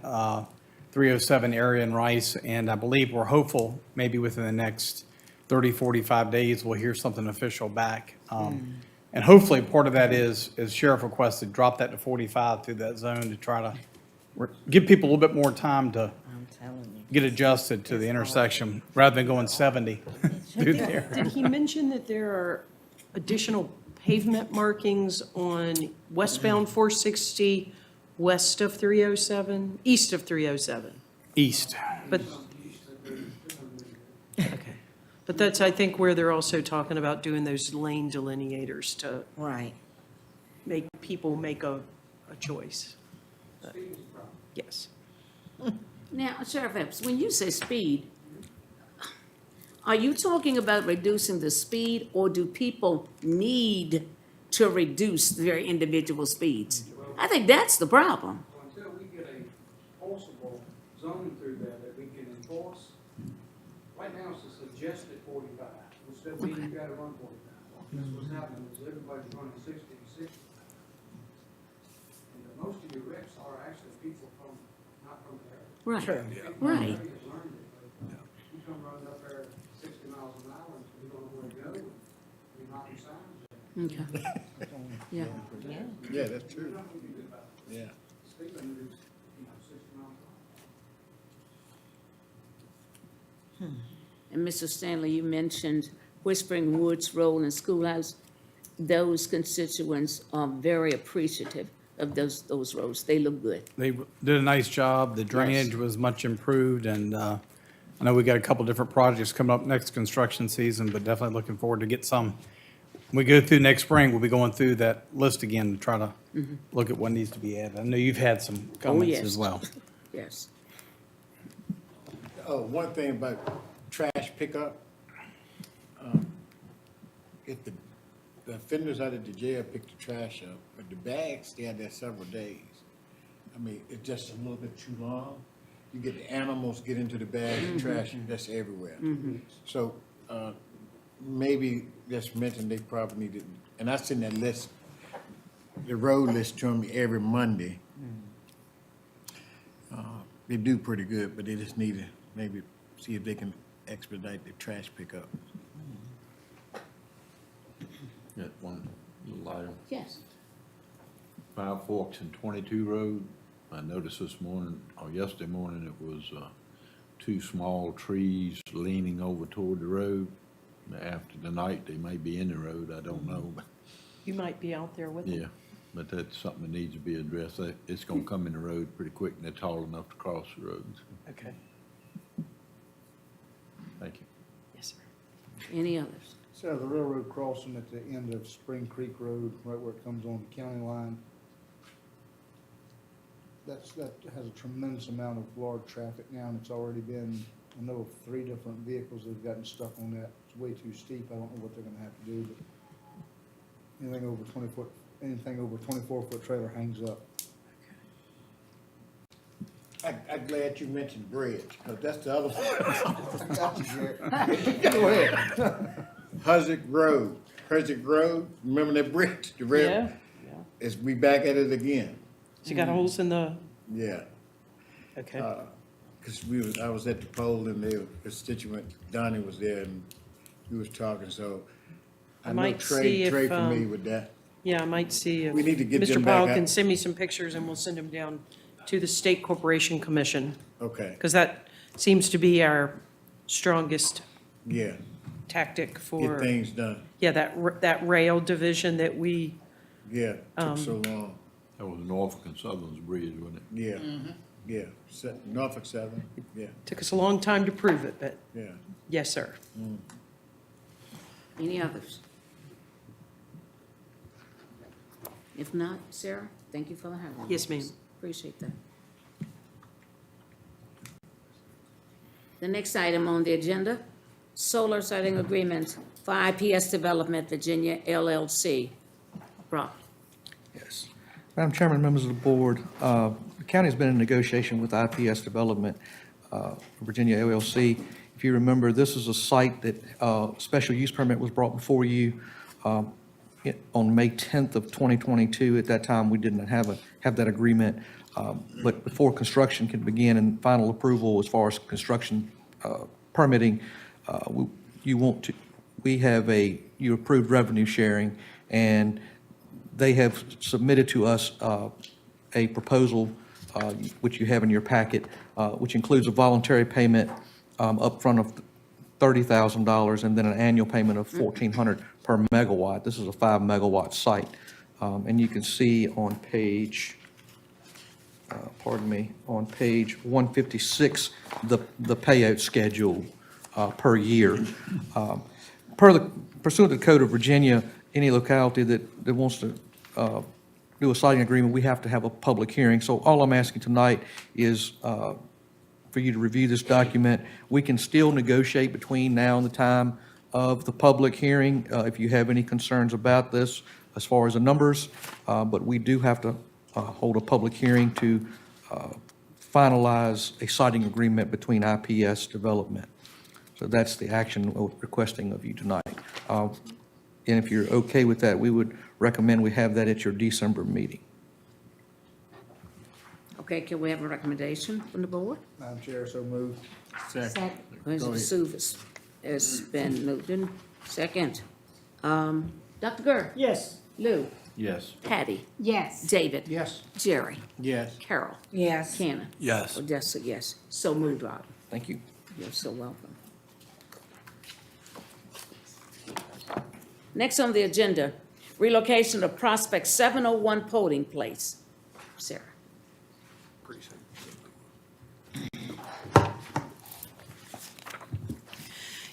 307 area in Rice, and I believe we're hopeful, maybe within the next 30, 45 days, we'll hear something official back. And hopefully, part of that is, as sheriff requested, drop that to 45 through that zone to try to give people a little bit more time to I'm telling you. get adjusted to the intersection, rather than going 70 through there. Did he mention that there are additional pavement markings on westbound 460, west of 307, east of 307? East. But, okay. But that's, I think, where they're also talking about doing those lane delineators to Right. make people make a choice. Yes. Now, Sheriff Epps, when you say speed, are you talking about reducing the speed, or do people need to reduce their individual speeds? I think that's the problem. Until we get a forcible zone through there that we can enforce, right now it's a suggested 45, which doesn't mean you gotta run 45. That's what's happening, is everybody's running 60 and 60. And most of your wrecks are actually people from, not from the area. Right, True. right. Everybody has learned it, but you come running up there 60 miles an hour, and you don't know where to go, and you're knocking signs down. Okay. Yeah. Yeah, that's true. Yeah. Speed limit is, 60 miles an hour. And Mr. Stanley, you mentioned Whispering Woods Road and Schoolhouse. Those constituents are very appreciative of those roads. They look good. They did a nice job. The drainage was much improved, and I know we got a couple different projects coming up next construction season, but definitely looking forward to get some. When we go through next spring, we'll be going through that list again to try to look at what needs to be added. I know you've had some comments yes. as well. Yes. Oh, one thing about trash pickup, if the offenders out of the jail pick the trash up, but the bags stay out there several days. I mean, it's just a little bit too long. You get the animals get into the bags and trash, that's everywhere. So, maybe just mention they probably need to, and I send that list, the road list to them every Monday. They do pretty good, but they just need to maybe see if they can expedite the trash pickup. Got one little item. Yes. 5 Forks and 22 Road. I noticed this morning, or yesterday morning, it was 2 small trees leaning over toward the road. After the night, they may be in the road, I don't know, but You might be out there with them. yeah. But that's something that needs to be addressed. It's gonna come in the road pretty quick, and they're tall enough to cross the roads. Okay. Thank you. Yes, sir. Any others? So the railroad crossing at the end of Spring Creek Road, right where it comes on the county line, that has a tremendous amount of large traffic now, and it's already been, I know of 3 different vehicles that have gotten stuck on that. It's way too steep. I don't know what they're gonna have to do, but anything over 24-foot trailer hangs up. I'm glad you mentioned bridge, because that's the other one. Got you, Jared. Go ahead. Huzzick Road, remember that bridge, the rail? Yeah. We back at it again, So you got holes in the, yeah. okay. Because I was at the poll and their constituent, Donnie was there, and you was talking, so I I know might see Trey, if, Trey familiar with that. Yeah, I might see if We need to get Mr. them back Powell out. can send me some pictures and we'll send them down to the State Corporation Commission. Okay, Because that seems to be our strongest yeah, tactic get for, things done. yeah, that rail division that we, Yeah, took so long. That was Norfolk and Southern's bridge, wasn't it? Yeah, yeah. Norfolk Southern, yeah, took us a long time to prove it, but yeah. yes, sir. Any others? If not, Sarah, thank you for having us. Yes, ma'am. Appreciate that. The next item on the agenda, solar siting agreement for IPS Development Virginia LLC. Brock. Yes. Madam Chairman, members of the board, the county has been in negotiation with IPS Development, Virginia LLC. If you remember, this is a site that special use permit was brought before you on May 10th of 2022. At that time, we didn't have that agreement. But before construction can begin and final approval as far as construction permitting, you approved revenue sharing, and they have submitted to us a proposal, which you have in your packet, which includes a voluntary payment upfront of $30,000 and then an annual payment of $1,400 per megawatt. This is a 5 megawatt site. And you can see on page, on page 156, the payout schedule per year. Pursuant to the Code of Virginia, any locality that wants to do a siting agreement, we have to have a public hearing. So all I'm asking tonight is for you to review this document. We can still negotiate between now and the time of the public hearing if you have any concerns about this as far as the numbers, but we do have to hold a public hearing to finalize a siting agreement between IPS Development. So that's the action we're requesting of you tonight. And if you're okay with that, we would recommend we have that at your December meeting. Okay, can we have a recommendation from the board? Madam Chair, so moved. Second. It's been moved in second. Dr. Gurr? Yes. Lou? Yes. Patty? Yes. David? Yes. Jerry? Yes. Carol? Yes. Cannon? Yes. Odessa, yes. So moved, Rob. Thank you. You're so welcome. Next on the agenda, relocation of Prospect 701 polling place. Sarah.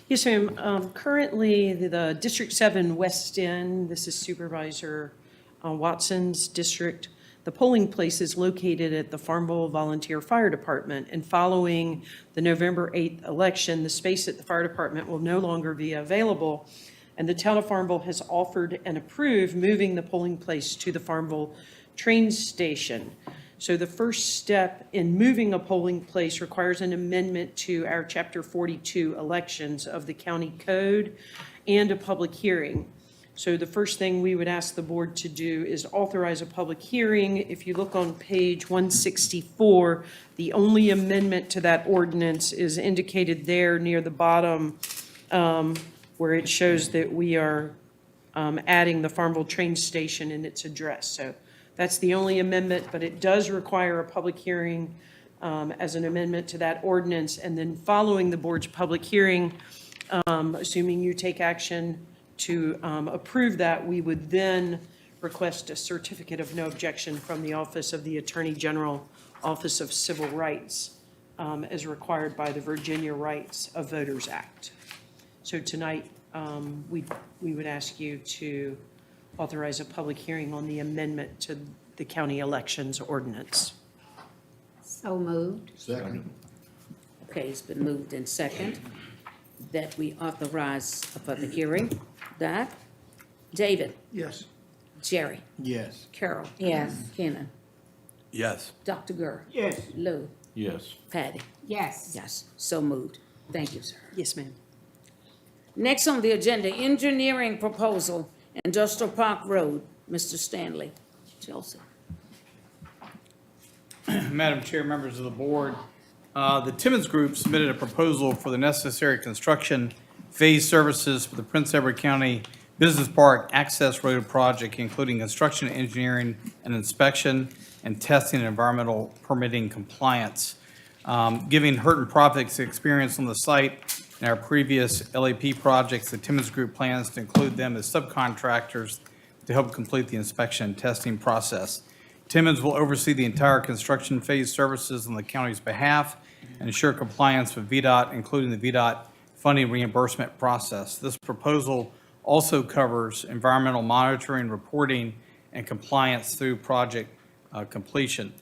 Yes, ma'am. Currently, the District 7 West End, this is Supervisor Watson's district. The polling place is located at the Farmville Volunteer Fire Department. And following the November 8th election, the space at the fire department will no longer be available. And the town of Farmville has offered and approved moving the polling place to the Farmville train station. So the first step in moving a polling place requires an amendment to our Chapter 42 elections of the county code and a public hearing. So the first thing we would ask the board to do is authorize a public hearing. If you look on page 164, the only amendment to that ordinance is indicated there near the bottom, where it shows that we are adding the Farmville train station in its address. So that's the only amendment, but it does require a public hearing as an amendment to that ordinance. And then following the board's public hearing, assuming you take action to approve that, we would then request a certificate of no objection from the Office of the Attorney General, Office of Civil Rights, as required by the Virginia Rights of Voters Act. So tonight, we would ask you to authorize a public hearing on the amendment to the county elections ordinance. So moved. Second. Okay, it's been moved in second that we authorize a public hearing. Doc? David? Yes. Jerry? Yes. Carol? Yes. Kenan? Yes. Dr. Gurr? Yes. Lou? Yes. Patty? Yes. Yes, so moved. Thank you, sir. Yes, ma'am. Next on the agenda, engineering proposal, Industrial Park Road. Mr. Stanley. Chelsea. Madam Chair, members of the board, the Timmons Group submitted a proposal for the necessary construction phase services for the Prince Edward County Business Park Access Road Project, including construction, engineering, and inspection, and testing and environmental permitting compliance. Given Hurt Profits experience on the site in our previous LAP projects, the Timmons Group plans to include them as subcontractors to help complete the inspection and testing process. Timmons will oversee the entire construction phase services on the county's behalf and ensure compliance with VDOT, including the VDOT funding reimbursement process. This proposal also covers environmental monitoring, reporting, and compliance through project completion.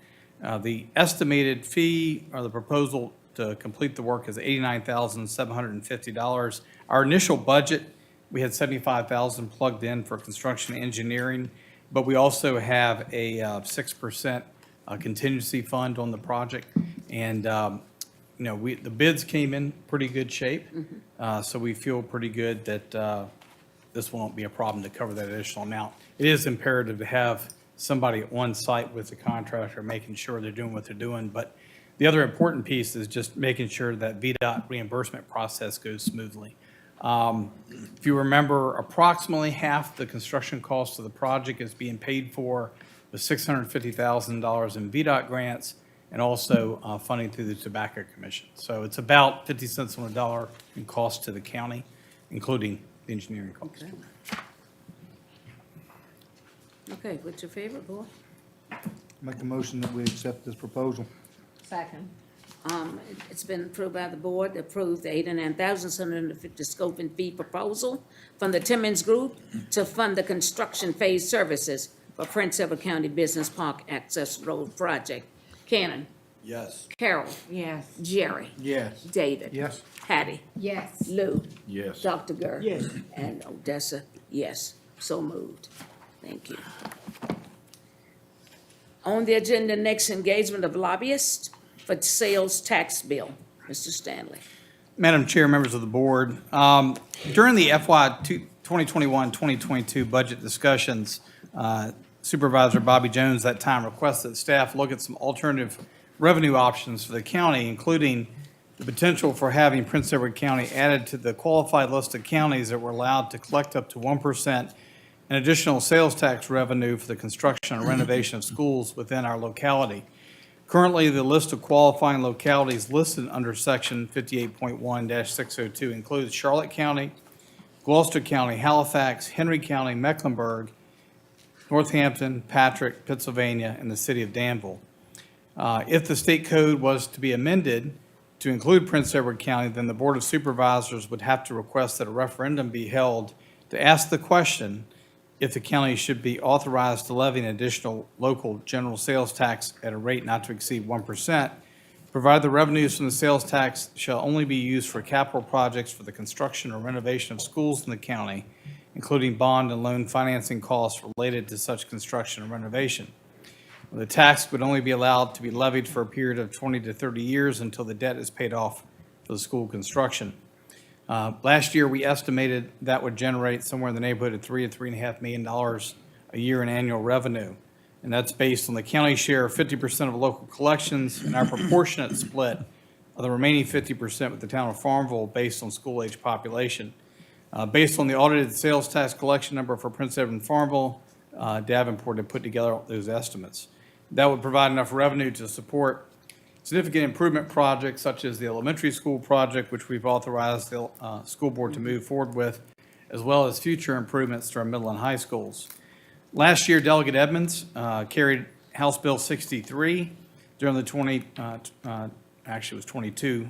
The estimated fee or the proposal to complete the work is $89,750. Our initial budget, we had $75,000 plugged in for construction engineering, but we also have a 6% contingency fund on the project. And the bids came in pretty good shape, so we feel pretty good that this won't be a problem to cover that additional amount. It is imperative to have somebody on site with the contractor, making sure they're doing what they're doing. But the other important piece is just making sure that VDOT reimbursement process goes smoothly. If you remember, approximately half the construction cost of the project is being paid for with $650,000 in VDOT grants and also funding through the Tobacco Commission. So it's about 50 cents on the dollar in cost to the county, including the engineering costs. Okay, what's your favorite, boy? Make a motion that we accept this proposal. Second. It's been approved by the board to approve the $89,750 scope and fee proposal from the Timmons Group to fund the construction phase services for Prince Edward County Business Park Access Road Project. Cannon? Yes. Carol? Yes. Jerry? Yes. David? Yes. Patty? Yes. Lou? Yes. Dr. Gur? Yes. And Odessa, yes. So moved. Thank you. On the agenda, next, engagement of lobbyists for sales tax bill. Mr. Stanley. Madam Chair, members of the board, during the FY 2021-2022 budget discussions, Supervisor Bobby Jones that time requested that staff look at some alternative revenue options for the county, including the potential for having Prince Edward County added to the qualified list of counties that were allowed to collect up to 1% in additional sales tax revenue for the construction and renovation of schools within our locality. Currently, the list of qualifying localities listed under Section 58.1-602 includes Charlotte County, Gloucester County, Halifax, Henry County, Mecklenburg, Northampton, Patrick, Pennsylvania, and the city of Danville. If the state code was to be amended to include Prince Edward County, then the Board of Supervisors would have to request that a referendum be held to ask the question if the county should be authorized to levy an additional local general sales tax at a rate not to exceed 1%, provided the revenues from the sales tax shall only be used for capital projects for the construction or renovation of schools in the county, including bond and loan financing costs related to such construction and renovation. The tax would only be allowed to be levied for a period of 20 to 30 years until the debt is paid off for the school construction. Last year, we estimated that would generate somewhere in the neighborhood of $3 to $3.5 million a year in annual revenue. And that's based on the county share of 50% of local collections and our proportionate split of the remaining 50% with the town of Farmville based on school-age population. Based on the audited sales tax collection number for Prince Edward and Farmville, Davenport had put together those estimates. That would provide enough revenue to support significant improvement projects such as the elementary school project, which we've authorized the school board to move forward with, as well as future improvements to our middle and high schools. Last year, Delegate Edmonds carried House Bill 63 during the 22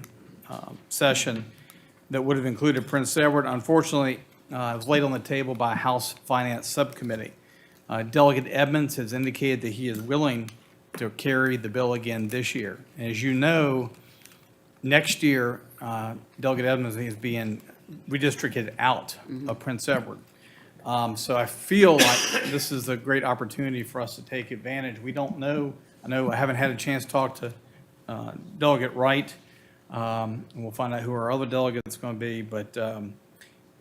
session that would have included Prince Edward. Unfortunately, it was laid on the table by House Finance Subcommittee. Delegate Edmonds has indicated that he is willing to carry the bill again this year. And as you know, next year, Delegate Edmonds is being redistricted out of Prince Edward. So I feel like this is a great opportunity for us to take advantage. We don't know, I haven't had a chance to talk to Delegate Wright, and we'll find out who our other delegate's going to be, but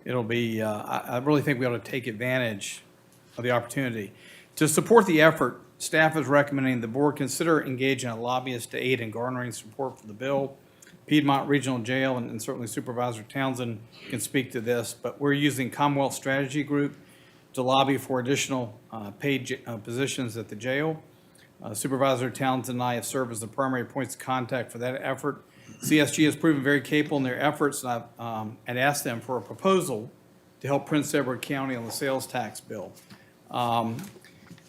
it'll be, I really think we ought to take advantage of the opportunity. To support the effort, staff is recommending the board consider engaging a lobbyist to aid in garnering support for the bill. Piedmont Regional Jail, and certainly Supervisor Townsend can speak to this, but we're using Commonwealth Strategy Group to lobby for additional paid positions at the jail. Supervisor Townsend and I have served as the primary points of contact for that effort. CSG has proven very capable in their efforts, and I'd asked them for a proposal to help Prince Edward County on the sales tax bill.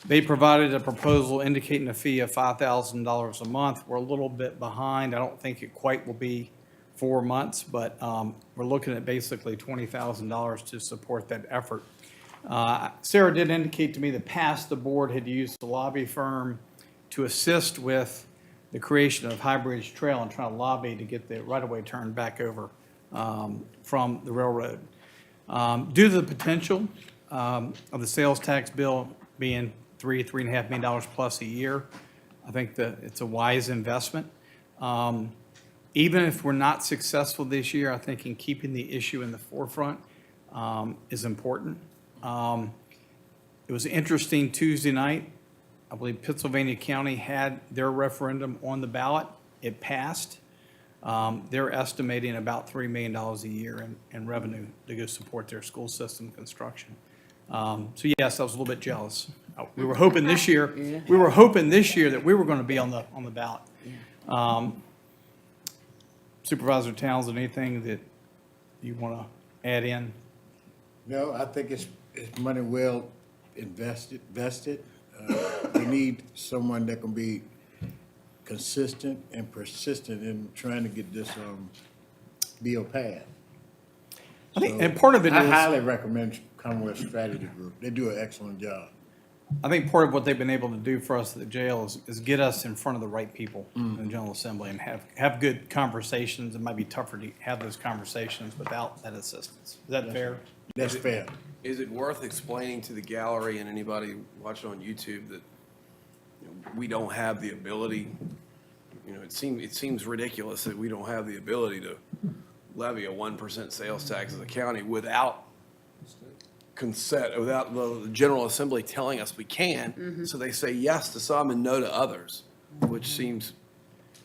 They provided a proposal indicating a fee of $5,000 a month. We're a little bit behind. I don't think it quite will be 4 months, but we're looking at basically $20,000 to support that effort. Sarah did indicate to me that past the board had used the lobby firm to assist with the creation of High Bridge Trail and trying to lobby to get the right-of-way turned back over from the railroad. Due to the potential of the sales tax bill being $3.5 million plus a year, I think that it's a wise investment. Even if we're not successful this year, I think in keeping the issue in the forefront is important. It was interesting Tuesday night. I believe Pennsylvania County had their referendum on the ballot. It passed. They're estimating about $3 million a year in revenue to go support their school system construction. So yes, I was a little bit jealous. We were hoping this year. We were hoping this year that we were going to be on the ballot. Supervisor Townsend, anything that you want to add in? No, I think it's money well vested. We need someone that can be consistent and persistent in trying to get this bill passed. I think, and part of it I is, highly recommend Commonwealth Strategy Group. They do an excellent job. I think part of what they've been able to do for us at the jail is get us in front of the right people in the General Assembly and have good conversations. It might be tougher to have those conversations without that assistance. Is that fair? That's fair. Is it worth explaining to the gallery and anybody watching on YouTube that we don't have the ability? It seems ridiculous that we don't have the ability to levy a 1% sales tax as a county without consent, without the General Assembly telling us we can. So they say yes to some and no to others, which seems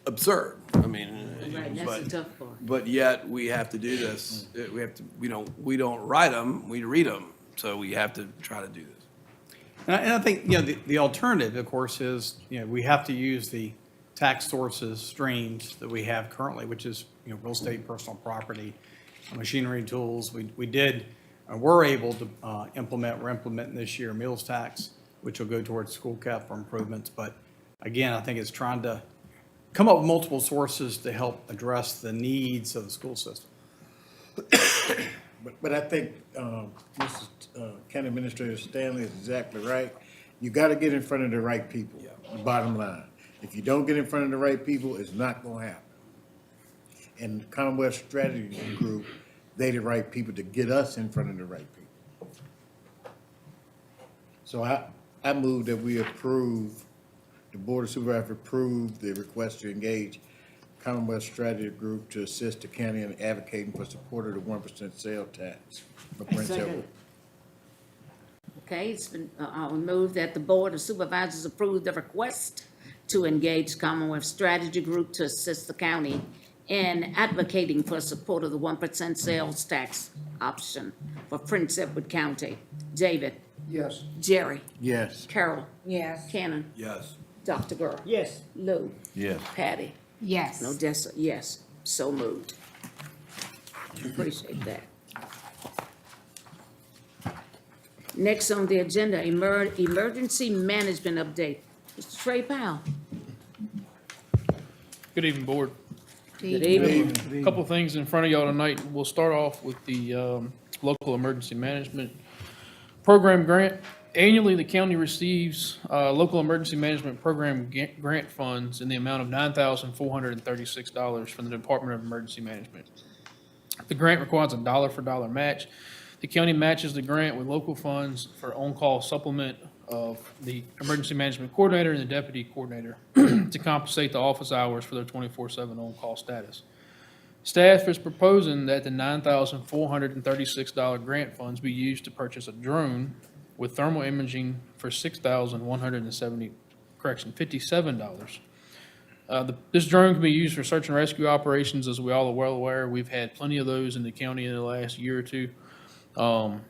absurd. I mean, Right, that's the tough part. but yet we have to do this. We don't write them, we read them. So we have to try to do this. And I think, the alternative, of course, is, we have to use the tax sources, streams that we have currently, which is, real estate, personal property, machinery, tools. We did, we're able to we're implementing this year meals tax, which will go towards school capital improvements. But again, I think it's trying to come up with multiple sources to help address the needs of the school system. But I think Mr. County Administrator Stanley is exactly right. You got to get in front of the right people, the bottom line. If you don't get in front of the right people, it's not going to happen. And the Commonwealth Strategy Group, they the right people to get us in front of the right people. So I move that we approve, the Board of Supervisors approve the request to engage Commonwealth Strategy Group to assist the county in advocating for support of the 1% sales tax for Prince Edward. Okay, it's been, I'll move that the Board of Supervisors approve the request to engage Commonwealth Strategy Group to assist the county in advocating for support of the 1% sales tax option for Prince Edward County. David? Yes. Jerry? Yes. Carol? Yes. Cannon? Yes. Dr. Gurr? Yes. Lou? Yes. Patty? Yes. No, yes, so moved. Appreciate that. Next on the agenda, emergency management update. Mr. Trey Powell. Good evening, Board. Good evening. A couple of things in front of y'all tonight. We'll start off with the local emergency management program grant. Annually, the county receives local emergency management program grant funds in the amount of $9,436 from the Department of Emergency Management. The grant requires a dollar-for-dollar match. The county matches the grant with local funds for on-call supplement of the emergency management coordinator and the deputy coordinator to compensate the office hours for their 24/7 on-call status. Staff is proposing that the $9,436 grant funds be used to purchase a drone with thermal imaging for $57. This drone can be used for search and rescue operations, as we all are well aware. We've had plenty of those in the county in the last year or two. Code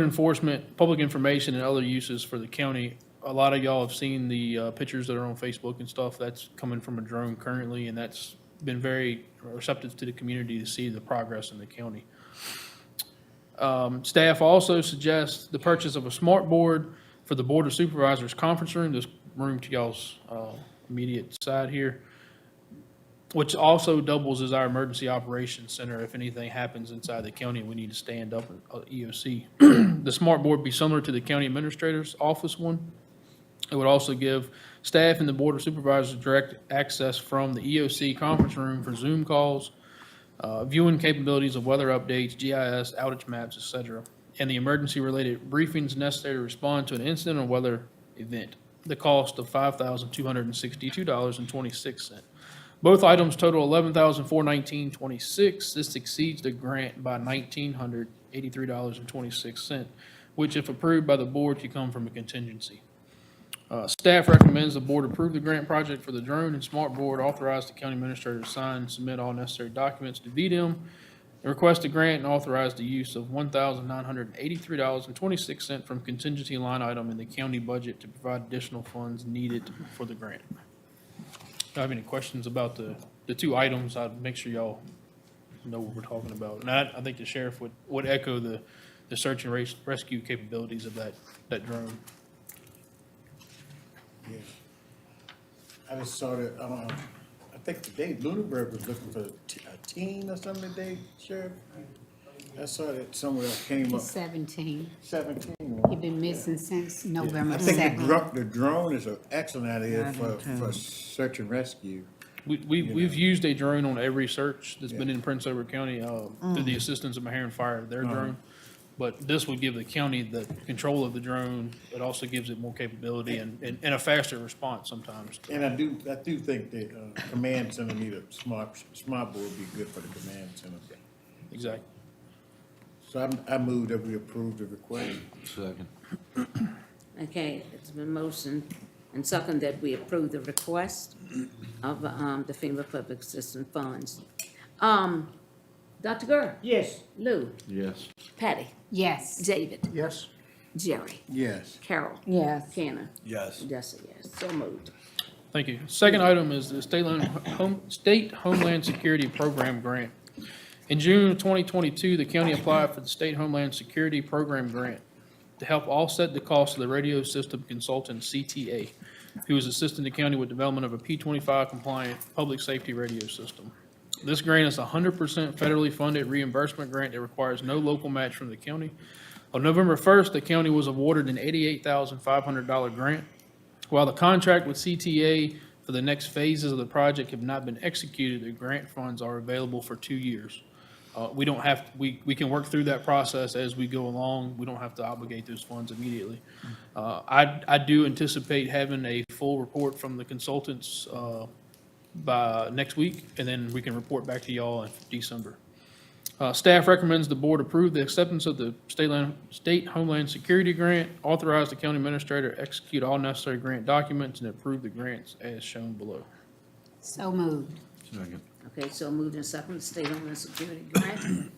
enforcement, public information, and other uses for the county. A lot of y'all have seen the pictures that are on Facebook and stuff. That's coming from a drone currently, and that's been very receptive to the community to see the progress in the county. Staff also suggests the purchase of a smart board for the Board of Supervisors conference room, this room to y'all's immediate side here, which also doubles as our emergency operations center if anything happens inside the county and we need to stand up at EOC. The smart board would be similar to the county administrator's office one. It would also give staff and the Board of Supervisors direct access from the EOC conference room for Zoom calls, viewing capabilities of weather updates, GIS, outage maps, etc., and the emergency-related briefings necessary to respond to an incident or weather event. The cost of $5,262.26. Both items total $11,419.26. This exceeds the grant by $1,983.26, which, if approved by the board, could come from a contingency. Staff recommends the board approve the grant project for the drone and smart board, authorize the county administrator to sign and submit all necessary documents to VDM, and request a grant and authorize the use of $1,983.26 from contingency line item in the county budget to provide additional funds needed for the grant. If you have any questions about the two items, I'd make sure y'all know what we're talking about. And I think the sheriff would echo the search and rescue capabilities of that drone. Yeah. I just saw that, I think today Lunenburg was looking for a teen or something today, Sheriff. I saw that somewhere came He's up. 17. 17. He's been missing since November I think 2nd. the drone is an excellent idea for search and rescue. We've used a drone on every search that's been in Prince Edward County, through the assistance of Maharon Fire, their drone. But this would give the county the control of the drone. It also gives it more capability and a faster response sometimes. And I do think the command center need a smart board would be good for the command center. Exactly. So I move that we approve the request. Second. Okay, it's been motioned and second that we approve the request of the FEMA Public Assistance Funds. Dr. Gurr? Yes. Lou? Yes. Patty? Yes. David? Yes. Jerry? Yes. Carol? Yes. Kenna? Yes. Odessa, yes. So moved. Thank you. Second item is the State Homeland Security Program Grant. In June of 2022, the county applied for the State Homeland Security Program Grant to help offset the cost of the radio system consultant CTA, who is assisting the county with development of a P25 compliant public safety radio system. This grant is a 100% federally funded reimbursement grant that requires no local match from the county. On November 1st, the county was awarded an $88,500 grant. While the contract with CTA for the next phases of the project have not been executed, the grant funds are available for 2 years. We don't have, we can work through that process as we go along. We don't have to obligate those funds immediately. I do anticipate having a full report from the consultants by next week, and then we can report back to y'all in December. Staff recommends the board approve the acceptance of the State Homeland Security Grant, authorize the county administrator to execute all necessary grant documents, and approve the grants as shown below. So moved. Second. Okay, so moved and second, State Homeland Security Grant.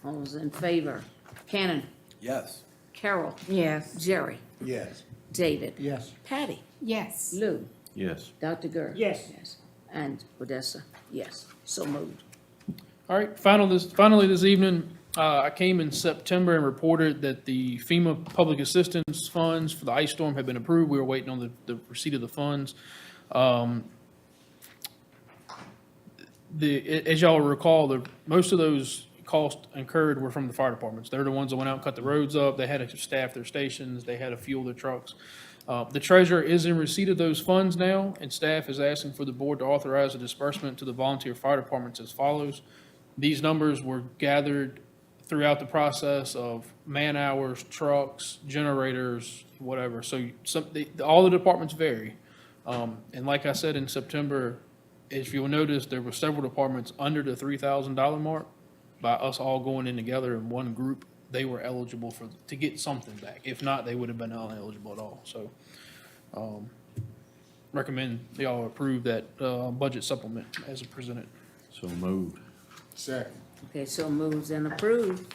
All those in favor? Cannon? Yes. Carol? Yes. Jerry? Yes. David? Yes. Patty? Yes. Lou? Yes. Dr. Gurr? Yes. And Odessa? Yes. So moved. All right, finally this evening, I came in September and reported that the FEMA Public Assistance Funds for the ice storm had been approved. We were waiting on the receipt of the funds. As y'all recall, most of those costs incurred were from the fire departments. They're the ones that went out and cut the roads up. They had to staff their stations. They had to fuel their trucks. The treasurer is in receipt of those funds now, and staff is asking for the board to authorize a disbursement to the volunteer fire departments as follows. These numbers were gathered throughout the process of man hours, trucks, generators, whatever. So all the departments vary. And like I said in September, if you'll notice, there were several departments under the $3,000 mark. By us all going in together in one group, they were eligible to get something back. If not, they would have been ineligible at all. So recommend y'all approve that budget supplement as presented. So moved. Second. Okay, so moves and approved.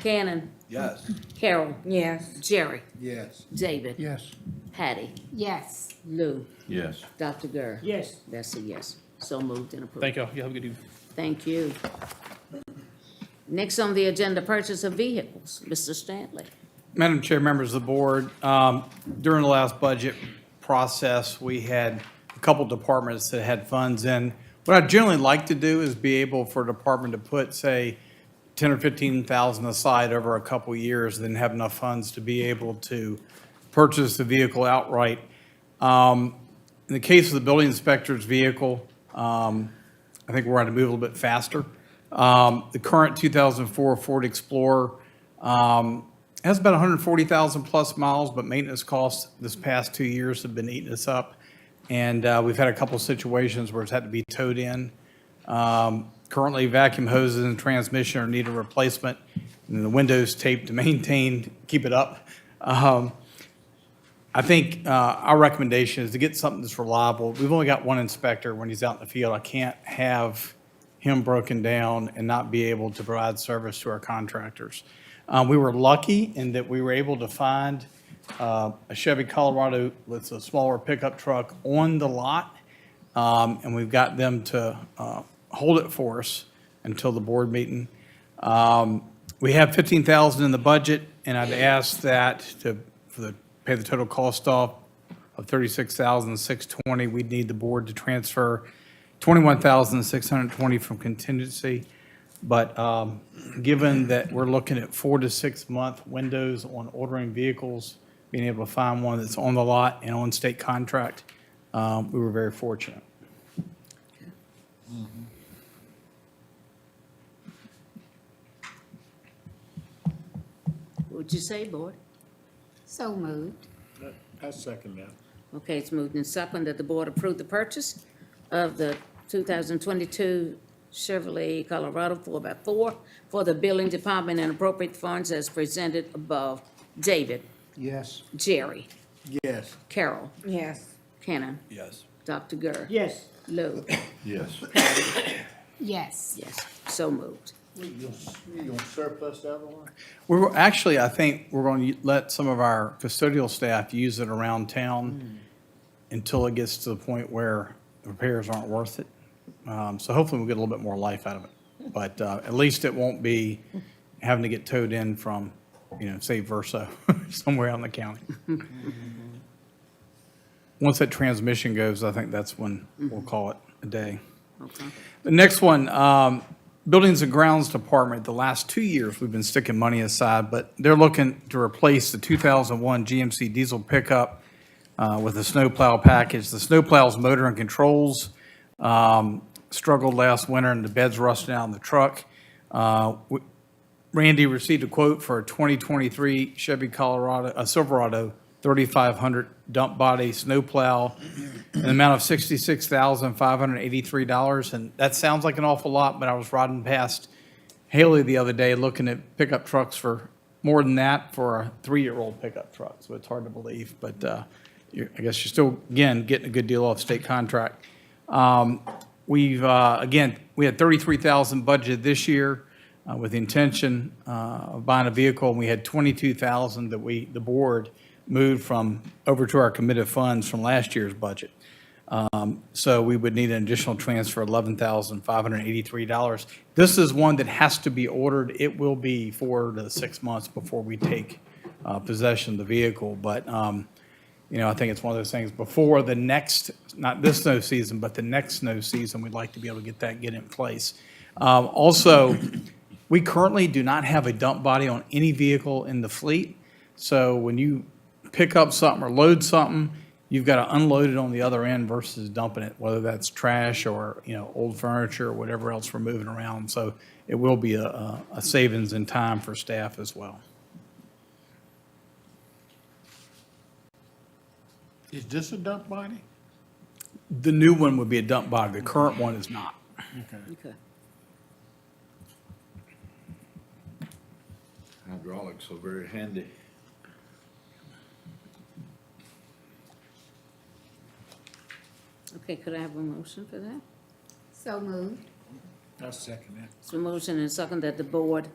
Cannon, Yes. Carol, Yes. Jerry, Yes. David, Yes. Patty, Yes. Lou, Yes. Dr. Gur. Yes. That's a yes. So moved and approved. Thank y'all. You have a good evening. Thank you. Next on the agenda, purchase of vehicles. Mr. Stanley. Madam Chair, members of the board, during the last budget process, we had a couple departments that had funds in. What I generally like to do is be able for a department to put, say, 10 or 15,000 aside over a couple years, then have enough funds to be able to purchase the vehicle outright. In the case of the building inspector's vehicle, I think we're going to move a little bit faster. The current 2004 Ford Explorer has about 140,000 plus miles, but maintenance costs this past 2 years have been eating us up. And we've had a couple situations where it's had to be towed in. Currently, vacuum hoses and transmission are needing replacement, and the windows taped to maintain, keep it up. I think our recommendation is to get something that's reliable. We've only got one inspector when he's out in the field. I can't have him broken down and not be able to provide service to our contractors. We were lucky in that we were able to find a Chevy Colorado with a smaller pickup truck on the lot, and we've got them to hold it for us until the board meeting. We have $15,000 in the budget, and I'd ask that pay the total cost off of $36,620. We'd need the board to transfer $21,620 from contingency. But given that we're looking at 4 to 6 month windows on ordering vehicles, being able to find one that's on the lot and on state contract, we were very fortunate. What'd you say, board? So moved. I second that. Okay, it's moved and seconded that the board approve the purchase of the 2022 Chevrolet Colorado 4x4 for the building department and appropriate funds as presented above. David, Yes. Jerry, Yes. Carol, Yes. Kenna, Yes. Dr. Gur. Yes. Lou. Yes. Yes. Yes, so moved. You gonna surplus the other one? We're actually, I think we're going to let some of our custodial staff use it around town until it gets to the point where repairs aren't worth it. So hopefully we'll get a little bit more life out of it. But at least it won't be having to get towed in from, say Verso, somewhere out in the county. Once that transmission goes, I think that's when we'll call it a day. Okay. The next one, Buildings and Grounds Department, the last 2 years, we've been sticking money aside, but they're looking to replace the 2001 GMC diesel pickup with a snowplow package. The snowplow's motor and controls struggled last winter and the bed's rusting out in the truck. Randy received a quote for a 2023 Chevy Silverado 3500 dump body snowplow, an amount of $66,583. And that sounds like an awful lot, but I was riding past Haley the other day looking at pickup trucks for more than that for a 3-year-old pickup truck. So it's hard to believe, but I guess you're still, again, getting a good deal off state contract. We had $33,000 budgeted this year with the intention of buying a vehicle, and we had $22,000 that the board moved over to our committed funds from last year's budget. So we would need an additional transfer, $11,583. This is one that has to be ordered. It will be 4 to 6 months before we take possession of the vehicle. But, I think it's one of those things before the next, not this snow season, but the next snow season, we'd like to be able to get in place. Also, we currently do not have a dump body on any vehicle in the fleet. So when you pick up something or load something, you've got to unload it on the other end versus dumping it, whether that's trash or, old furniture or whatever else we're moving around. So it will be a savings in time for staff as well. Is this a dump body? The new one would be a dump body. The current one is not. Okay. Hydraulics are very handy. Okay, could I have a motion for that? So moved. I'll second that. So motion and second that the Board of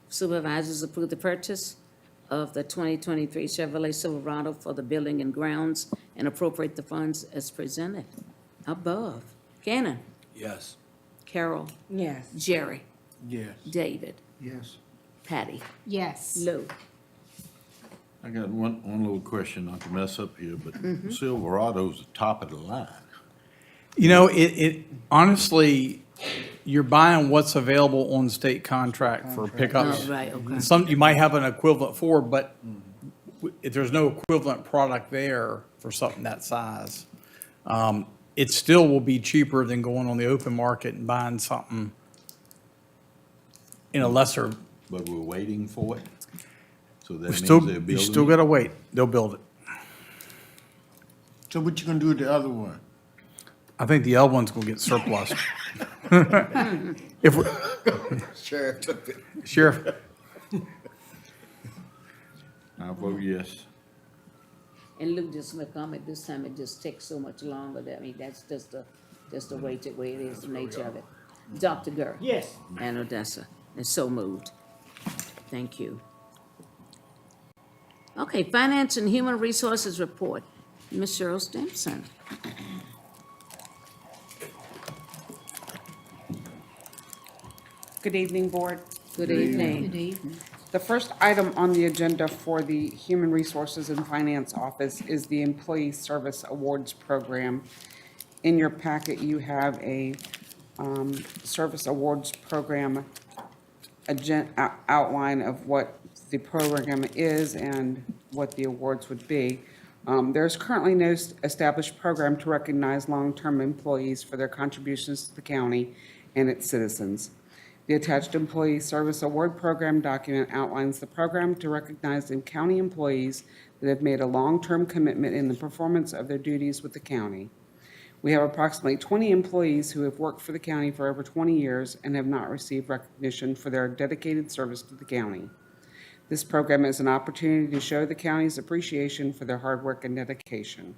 Supervisors approve the purchase of the 2023 Chevrolet Silverado for the building and grounds and appropriate the funds as presented above. Cannon? Yes. Carol? Yes. Jerry? Yes. David? Yes. Patty? Yes. Lou? I got one little question, not to mess up here, but Silverado's the top of the line. You know, it honestly, you're buying what's available on state contract for pickups. Oh, right, okay. Some, you might have an equivalent for, but if there's no equivalent product there for something that size, it still will be cheaper than going on the open market and buying something in a lesser. But we're waiting for it, so that We means still, they're you building still it? gotta wait. They'll build it. So what you gonna do with the other one? I think the other one's gonna get surplus. If we Sheriff took it. Sheriff, I vote yes. And Lou just made a comment, this time it just takes so much longer. I mean, that's just the way it is, the nature of it. Dr. Gurr? Yes. And Odessa, is so moved. Thank you. Okay, Finance and Human Resources Report. Ms. Cheryl Stimson. Good evening, Board. Good Good evening. evening. The first item on the agenda for the Human Resources and Finance Office is the Employee Service Awards Program. In your packet, you have a Service Awards Program outline of what the program is and what the awards would be. There's currently no established program to recognize long-term employees for their contributions to the county and its citizens. The attached Employee Service Award Program document outlines the program to recognize the county employees that have made a long-term commitment in the performance of their duties with the county. We have approximately 20 employees who have worked for the county for over 20 years and have not received recognition for their dedicated service to the county. This program is an opportunity to show the county's appreciation for their hard work and dedication.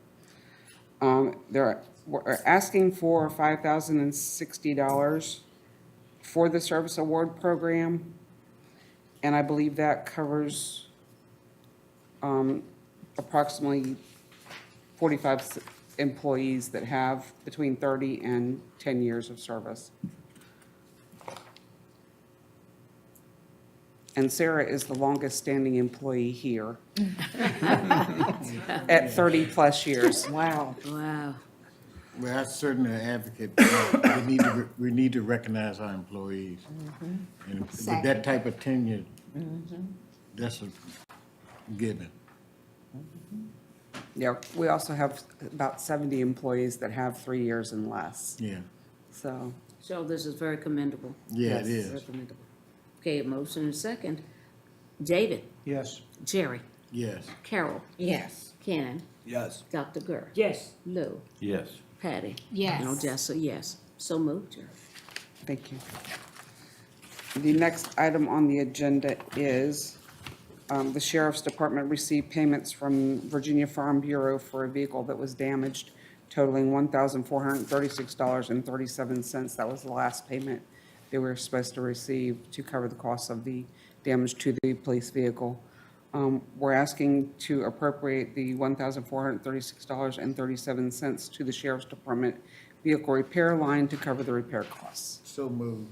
We're asking for $5,060 for the Service Award Program, and I believe that covers approximately 45 employees that have between 30 and 10 years of service. And Sarah is the longest-standing employee here at 30-plus years. Wow. Wow. Well, I'm certainly an advocate. We need to recognize our employees. And with that type of tenure, that's a given. Yeah, we also have about 70 employees that have 3 years and less, Yeah, so. So this is very commendable. yeah, it Yes. Very is. commendable. Okay, a motion and second. David? Yes. Jerry? Yes. Carol? Yes. Cannon? Yes. Dr. Gurr? Yes. Lou? Yes. Patty? Yes. And Odessa, yes. So moved, Jerry. Thank you. The next item on the agenda is the Sheriff's Department received payments from Virginia Farm Bureau for a vehicle that was damaged totaling $1,436.37. That was the last payment they were supposed to receive to cover the cost of the damage to the police vehicle. We're asking to appropriate the $1,436.37 to the Sheriff's Department vehicle repair line to cover the repair costs. So moved.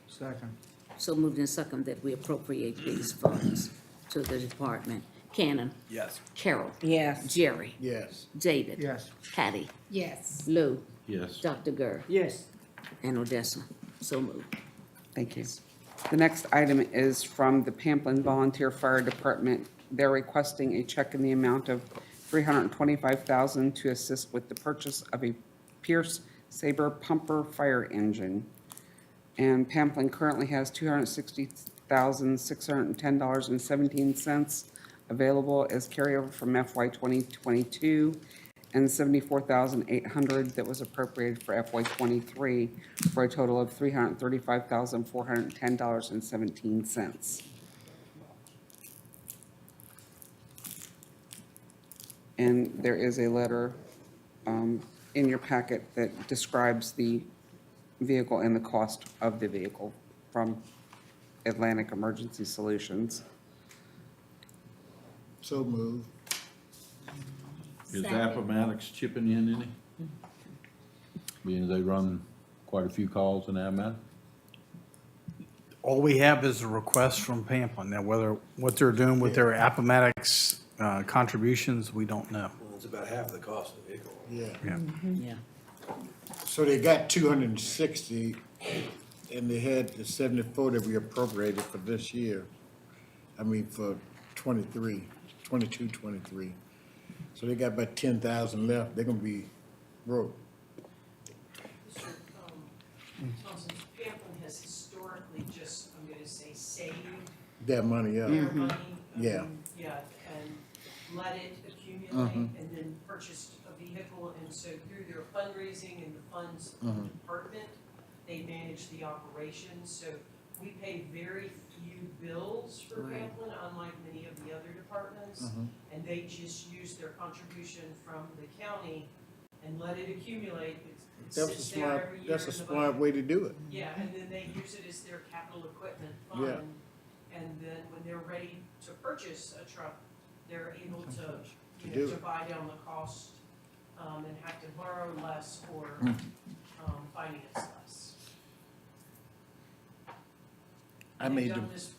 Second. So moved and second that we appropriate these funds to the department. Cannon? Yes. Carol? Yes. Jerry? Yes. David? Yes. Patty? Yes. Lou? Yes. Dr. Gurr? Yes. And Odessa. So moved. Thank you. The next item is from the Pamplin Volunteer Fire Department. They're requesting a check in the amount of $325,000 to assist with the purchase of a Pierce Saber pumper fire engine. And Pamplin currently has $260,610.17 available as carryover from FY 2022, and $74,800 that was appropriated for FY '23, for a total of $335,410.17. And there is a letter in your packet that describes the vehicle and the cost of the vehicle from Atlantic Emergency Solutions. So moved. Is Appomattox chipping in any? Being they run quite a few calls in Appomattox? All we have is a request from Pamplin. Now, what they're doing with their Appomattox contributions, we don't know. Well, it's about half the cost of the vehicle. Yeah. Yeah. Yeah. So they got 260, and they had the 74 that we appropriated for this year. I mean, for 22, 23. So they got about 10,000 left. They're gonna be broke. Thompson, Pamplin has historically just, I'm gonna say, saved That money up. their money. Yeah. Yeah, and let it accumulate and then purchased a vehicle. And so through their fundraising and the funds department, they manage the operations. So we pay very few bills for Right. Pamplin, unlike many of the other departments. And they just use their contribution from the county and let it accumulate. It That's a sits there smart, every year that's a in the smart budget. way to do it. Yeah, and then they use it as their capital equipment Yeah. fund. And then when they're ready to purchase a truck, they're able to, Do to it. buy down the cost, and have to borrow less or, finance less. I And made they've the, done this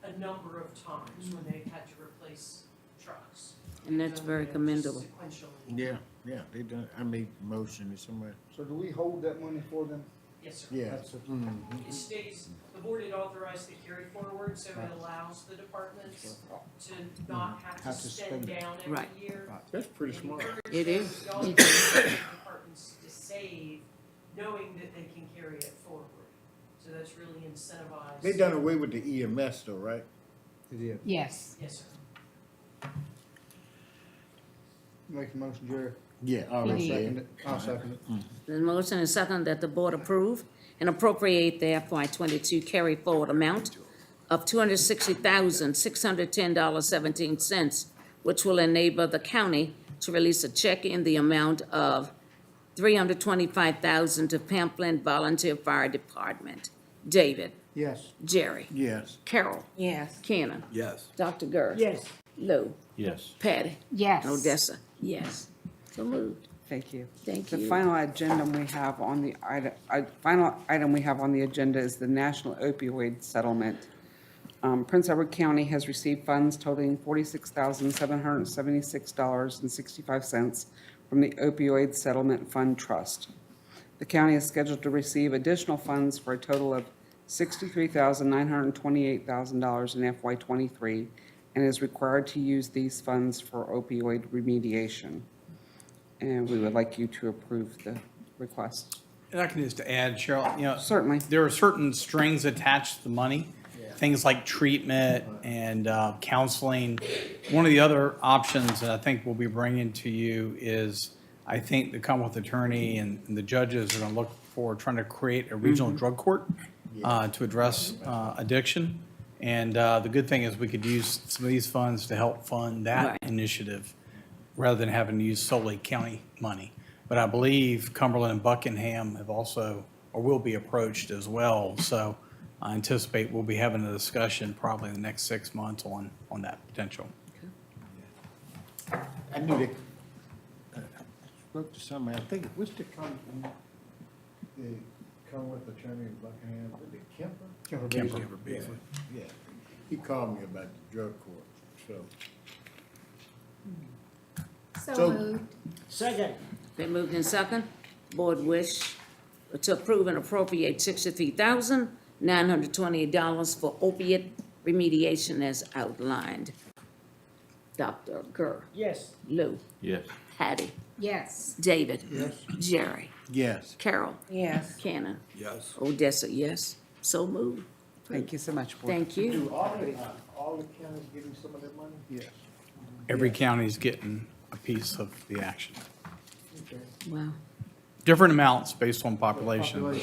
a number of times when they've had to replace trucks. And that's They've done very it just commendable. Sequentially. yeah, they done, I made motion somewhere. So do we hold that money for them? Yes, sir. Yeah. That's a- It stays, the board had authorized the carry forward, so it allows the departments to not have to spend down every Right. year. That's pretty smart. It is. It also allows the departments to save, knowing that they can carry it forward. So that's really incentivized. They done away with the EMS though, right? Yes. Yes, sir. Make a motion, Jerry. Yeah, I'll already second said. it. I'll second it. The motion is second that the board approve and appropriate the FY '22 carry forward amount of $260,610.17, which will enable the county to release a check in the amount of $325,000 to Pamplin Volunteer Fire Department. David, Yes. Jerry, Yes. Carol, Yes. Kenan, Yes. Dr. Gurr. Yes. Lou, Yes. Patty, Yes. Odessa, yes. So moved. Thank you. Thank The you. final agenda we have on the final item we have on the agenda is the national opioid settlement. Prince Edward County has received funds totaling $46,776.65 from the Opioid Settlement Fund Trust. The county is scheduled to receive additional funds for a total of $63,928,000 in FY '23 and is required to use these funds for opioid remediation. And we would like you to approve the request. And I can just add, Cheryl, Certainly. there are certain strings attached to the money, things like treatment and counseling. One of the other options that I think we'll be bringing to you is, I think the Commonwealth Attorney and the judges are going to look for trying to create a regional drug court to address addiction. And the good thing is we could use some of these funds to help fund that Right. initiative rather than having to use solely county money. But I believe Cumberland and Buckingham have also, or will be approached as well. So I anticipate we'll be having a discussion probably in the next 6 months on that potential. I knew they, I spoke to somebody, I think, what's the Commonwealth Attorney in Buckingham, was it Kemper? Kemper. Yeah, he called me about the drug court, so. So So- moved. Second. Been moved in second. Board wish to approve and appropriate $63,928 for opiate remediation as outlined. Dr. Gurr, Yes. Lou, Yes. Hattie, Yes. David, Jerry, Yes. Carol, Yes. Cannon, Yes. Odessa, yes. So moved. Thank you so much, Board. Thank you. Do all the counties getting some of that money? Yes. Every county's getting a piece of the action. Wow. Different amounts based on population. But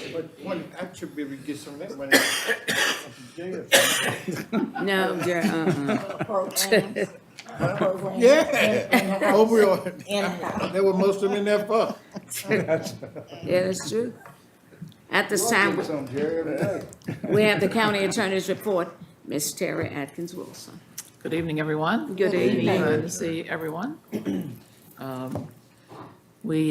one, I should be able to get some of that money. No, Jerry, Yeah, opioid, that was most of them in there for. Yeah, that's true. At this time, Some, Jerry, every day. we have the county attorney's report. Ms. Terry Atkins Wilson. Good evening, everyone. Good evening. Glad to see everyone. We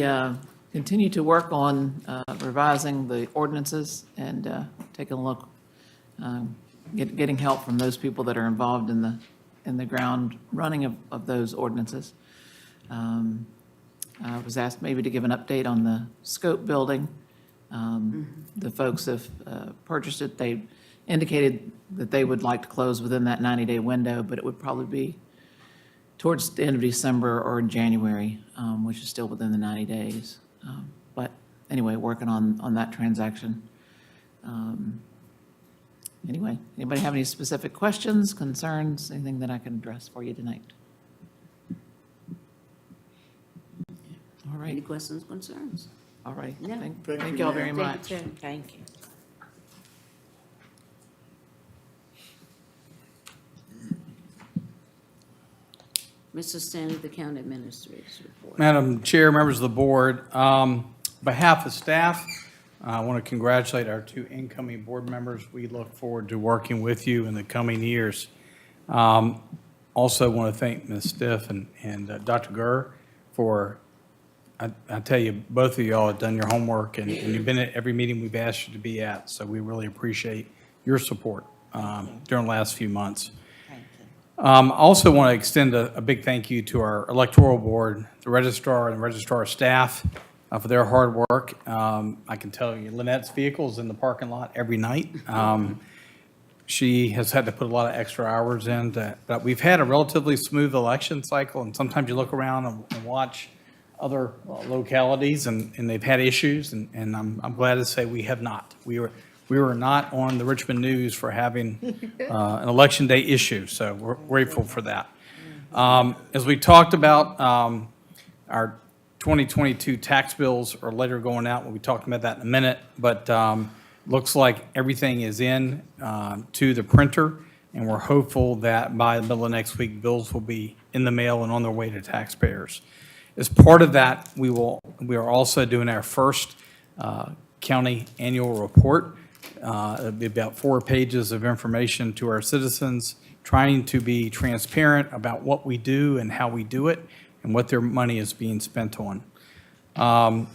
continue to work on revising the ordinances and taking a look, getting help from those people that are involved in the ground running of those ordinances. I was asked maybe to give an update on the Scope building. The folks have purchased it. They indicated that they would like to close within that 90-day window, but it would probably be towards the end of December or in January, which is still within the 90 days. But anyway, working on that transaction. Anyway, anybody have any specific questions, concerns, anything that I can address for you tonight? All Any right, questions, concerns? all right. Yeah. Thank you all very much. Thank you. Mr. Stanley, the county administrator's report. Madam Chair, members of the board, on behalf of staff, I want to congratulate our two incoming board members. We look forward to working with you in the coming years. Also want to thank Ms. Stiff and Dr. Gurr for, I tell you, both of y'all have done your homework and you've been at every meeting we've asked you to be at, so we really appreciate your support during the last few months. I also want to extend a big thank you to our electoral board, the registrar and registrar staff for their hard work. I can tell you, Lynette's vehicle is in the parking lot every night. She has had to put a lot of extra hours in, but we've had a relatively smooth election cycle, and sometimes you look around and watch other localities, and they've had issues, and I'm glad to say we have not. We were not on the Richmond News for having an election day issue, so we're grateful for that. As we talked about, our 2022 tax bills are later going out. We'll be talking about that in a minute, but looks like everything is in to the printer, and we're hopeful that by the middle of next week, bills will be in the mail and on their way to taxpayers. As part of that, we are also doing our first county annual report. It'll be about 4 pages of information to our citizens, trying to be transparent about what we do and how we do it and what their money is being spent on. Our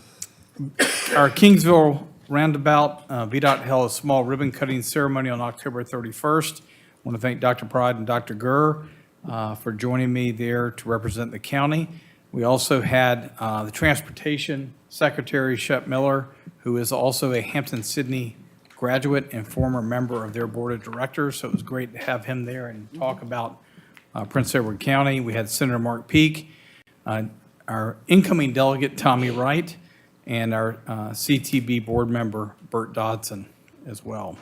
Kingsville roundabout, VDOT held a small ribbon cutting ceremony on October 31st. I want to thank Dr. Pride and Dr. Gurr for joining me there to represent the county. We also had the Transportation Secretary, Shep Miller, who is also a Hampton-Sydney graduate and former member of their board of directors, so it was great to have him there and talk about Prince Edward County. We had Senator Mark Peake, our incoming delegate, Tommy Wright, and our CTB board member, Bert Dodson, as well.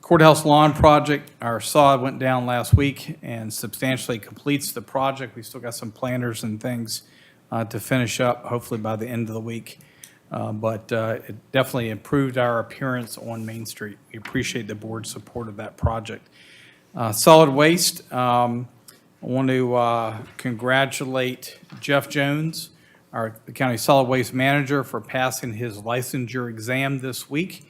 Courthouse lawn project, our sod went down last week and substantially completes the project. We still got some planters and things to finish up, hopefully by the end of the week. But it definitely improved our appearance on Main Street. We appreciate the board's support of that project. Solid waste, I want to congratulate Jeff Jones, the county solid waste manager, for passing his licensure exam this week.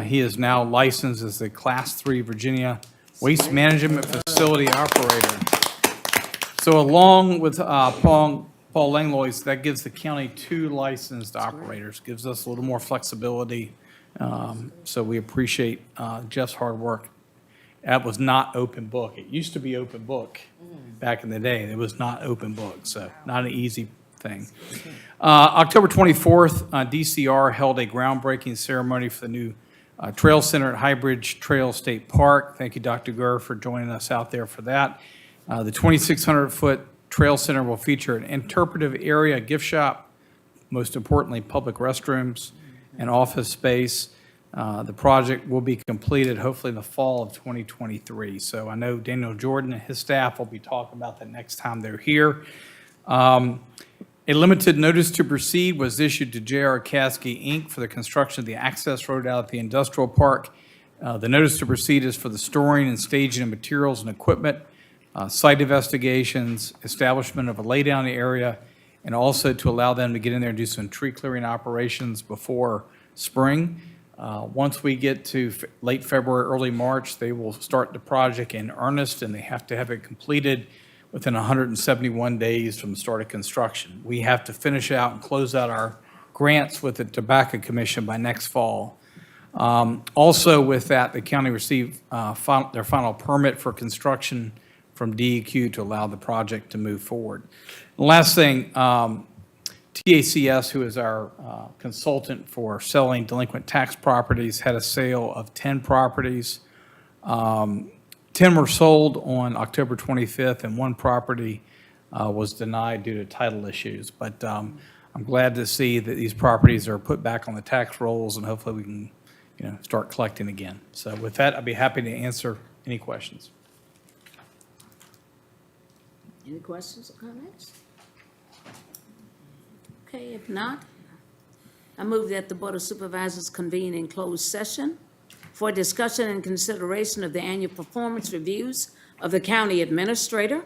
He is now licensed as the Class 3 Virginia Waste Management Facility Operator. So along with Paul Langlois, that gives the county 2 licensed operators, gives us a little more flexibility. So we appreciate Jeff's hard work. That was not open book. It used to be open book back in the day. It was not open book, so not an easy thing. October 24th, DCR held a groundbreaking ceremony for the new Trail Center at Highbridge Trail State Park. Thank you, Dr. Gurr, for joining us out there for that. The 2,600-foot Trail Center will feature an interpretive area, gift shop, most importantly, public restrooms and office space. The project will be completed hopefully in the fall of 2023. So I know Daniel Jordan and his staff will be talking about that next time they're here. A limited notice to proceed was issued to J.R. Caskey, Inc. for the construction of the access road out at the industrial park. The notice to proceed is for the storing and staging of materials and equipment, site investigations, establishment of a laydown area, and also to allow them to get in there and do some tree clearing operations before spring. Once we get to late February, early March, they will start the project in earnest, and they have to have it completed within 171 days from the start of construction. We have to finish out and close out our grants with the Tobacco Commission by next fall. Also with that, the county received their final permit for construction from DEQ to allow the project to move forward. The last thing, TACS, who is our consultant for selling delinquent tax properties, had a sale of 10 properties. 10 were sold on October 25th, and one property was denied due to title issues. But I'm glad to see that these properties are put back on the tax rolls, and hopefully we can, start collecting again. So with that, I'd be happy to answer any questions. Any questions or comments? Okay, if not, I move that the Board of Supervisors convene in closed session for discussion and consideration of the annual performance reviews of the county administrator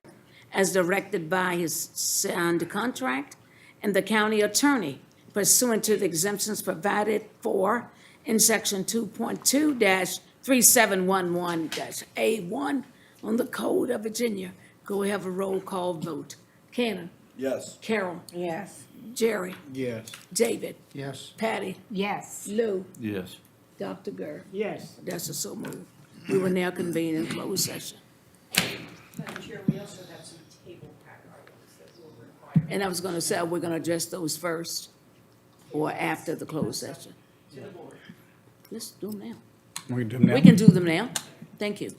as directed by his signed contract and the county attorney pursuant to the exemptions provided for in Section 2.2-3711-A1 on the Code of Virginia. Go have a roll call vote. Cannon? Yes. Carol? Yes. Jerry? Yes. David? Yes. Patty? Yes. Lou? Yes. Dr. Gurr? Yes. That's a so move. We will now convene in closed session. Madam Chair, we also have some table pack items that will require. And I was gonna say, we're gonna address those first or after the closed session. To the board. Let's do them now. We can do them now? We can do them now. Thank you.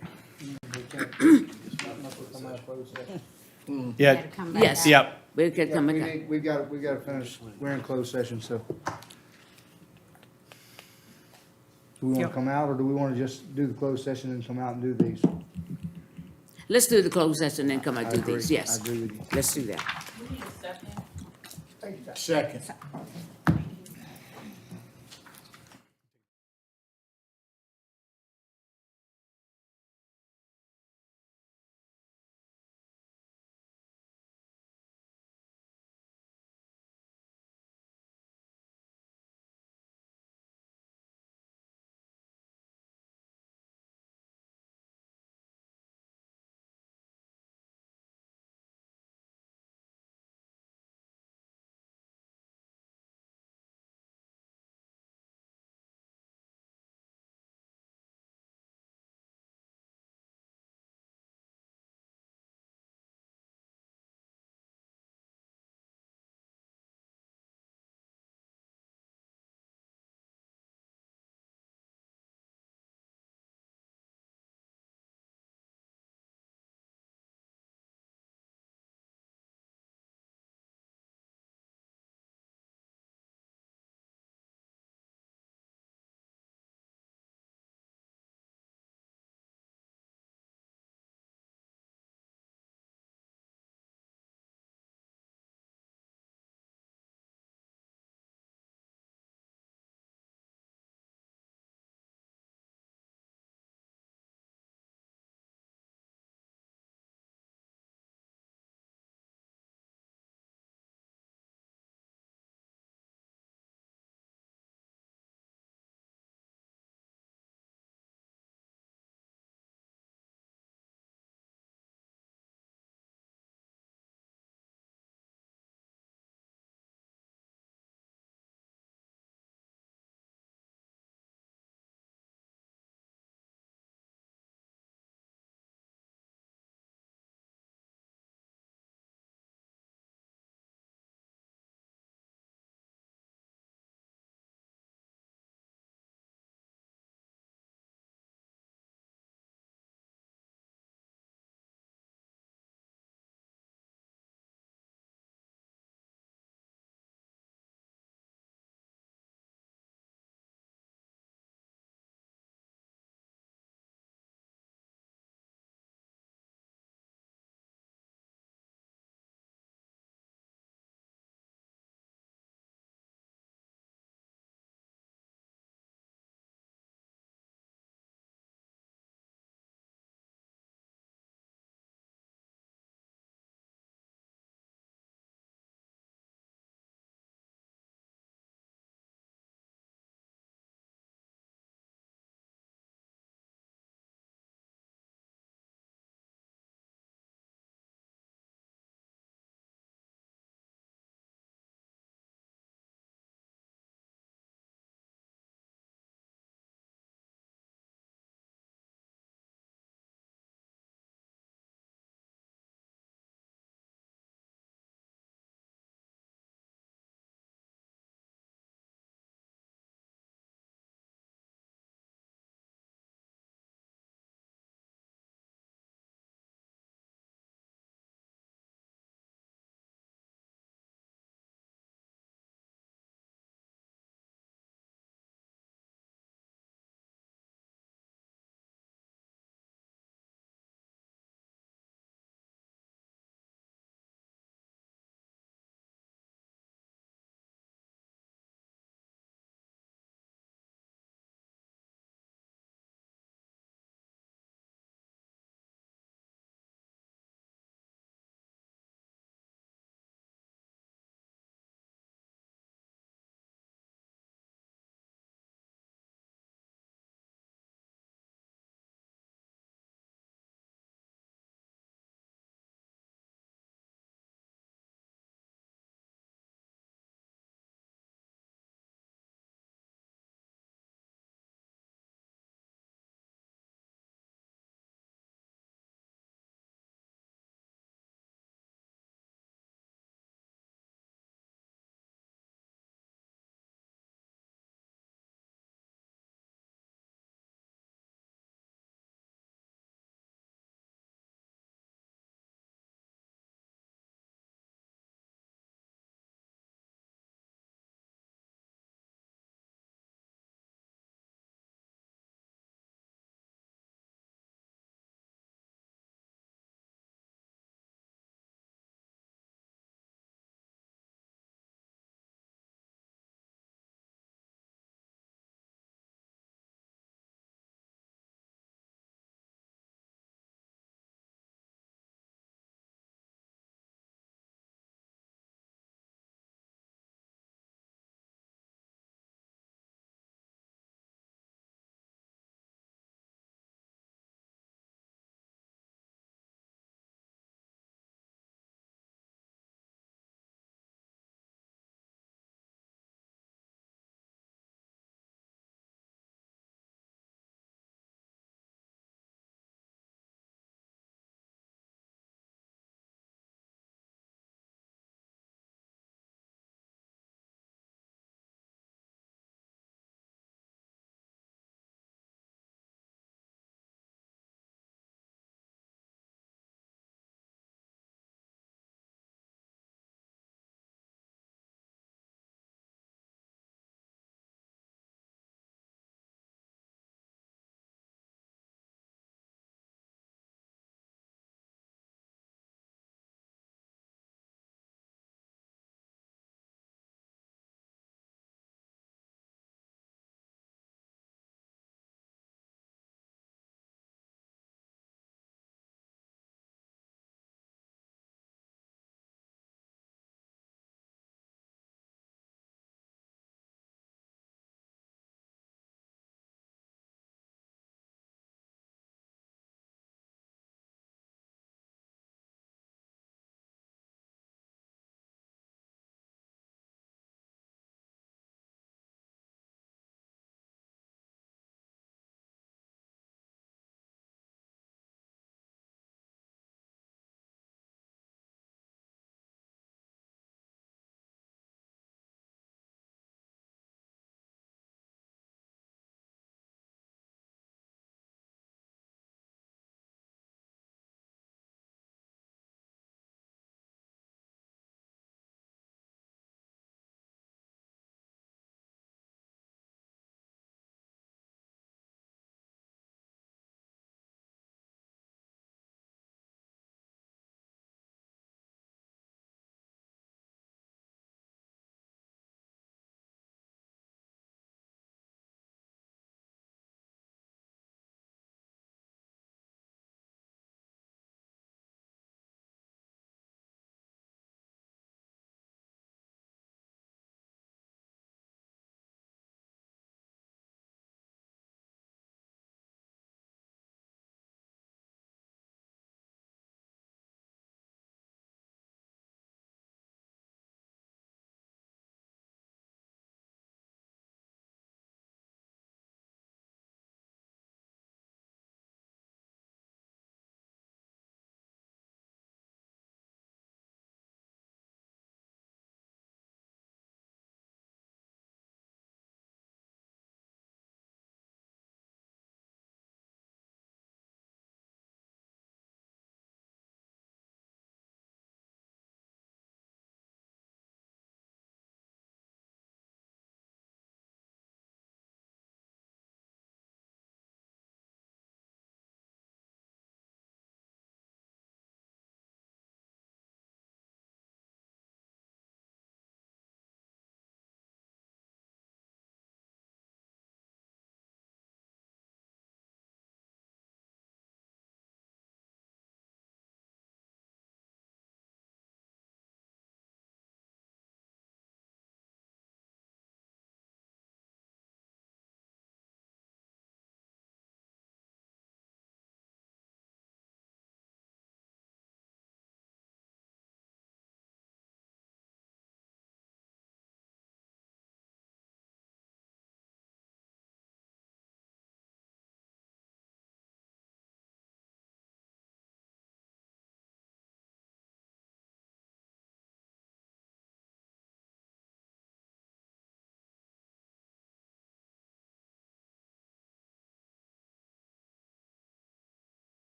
Yeah, Gotta come back Yes. out. yep. We could come We again. need, we got to finish, we're in closed session, so. Do we want Yep. to come out, or do we want to just do the closed session and come out and do these? Let's do the closed session and come out I and do agree. these. Yes. I agree with you. Let's do that. Second.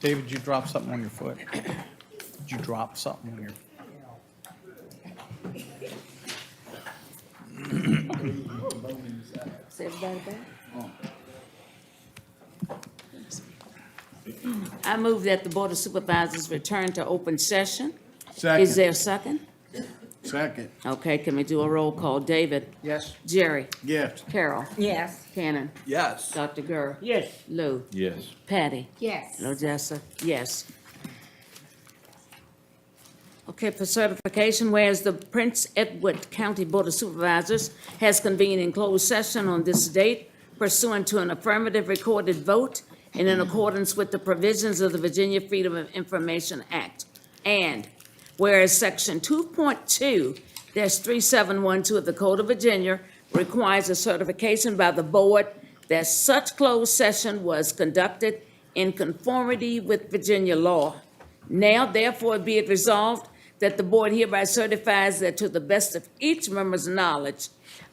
David, did you drop something on your foot? Did you drop something on your? Is everybody back? I move that the Board of Supervisors return to open session. Is there a second? Second. Okay, can we do a roll call? David? Yes. Jerry? Yes. Carol? Yes. Cannon? Yes. Dr. Gurr? Yes. Lou? Yes. Patty? Yes. And Odessa? Yes. Okay, for certification, whereas the Prince Edward County Board of Supervisors has convened in closed session on this date pursuant to an affirmative recorded vote and in accordance with the provisions of the Virginia Freedom of Information Act. And whereas Section 2.2-3712 of the Code of Virginia requires a certification by the board that such closed session was conducted in conformity with Virginia law. Now, therefore, be it resolved that the board hereby certifies that to the best of each member's knowledge,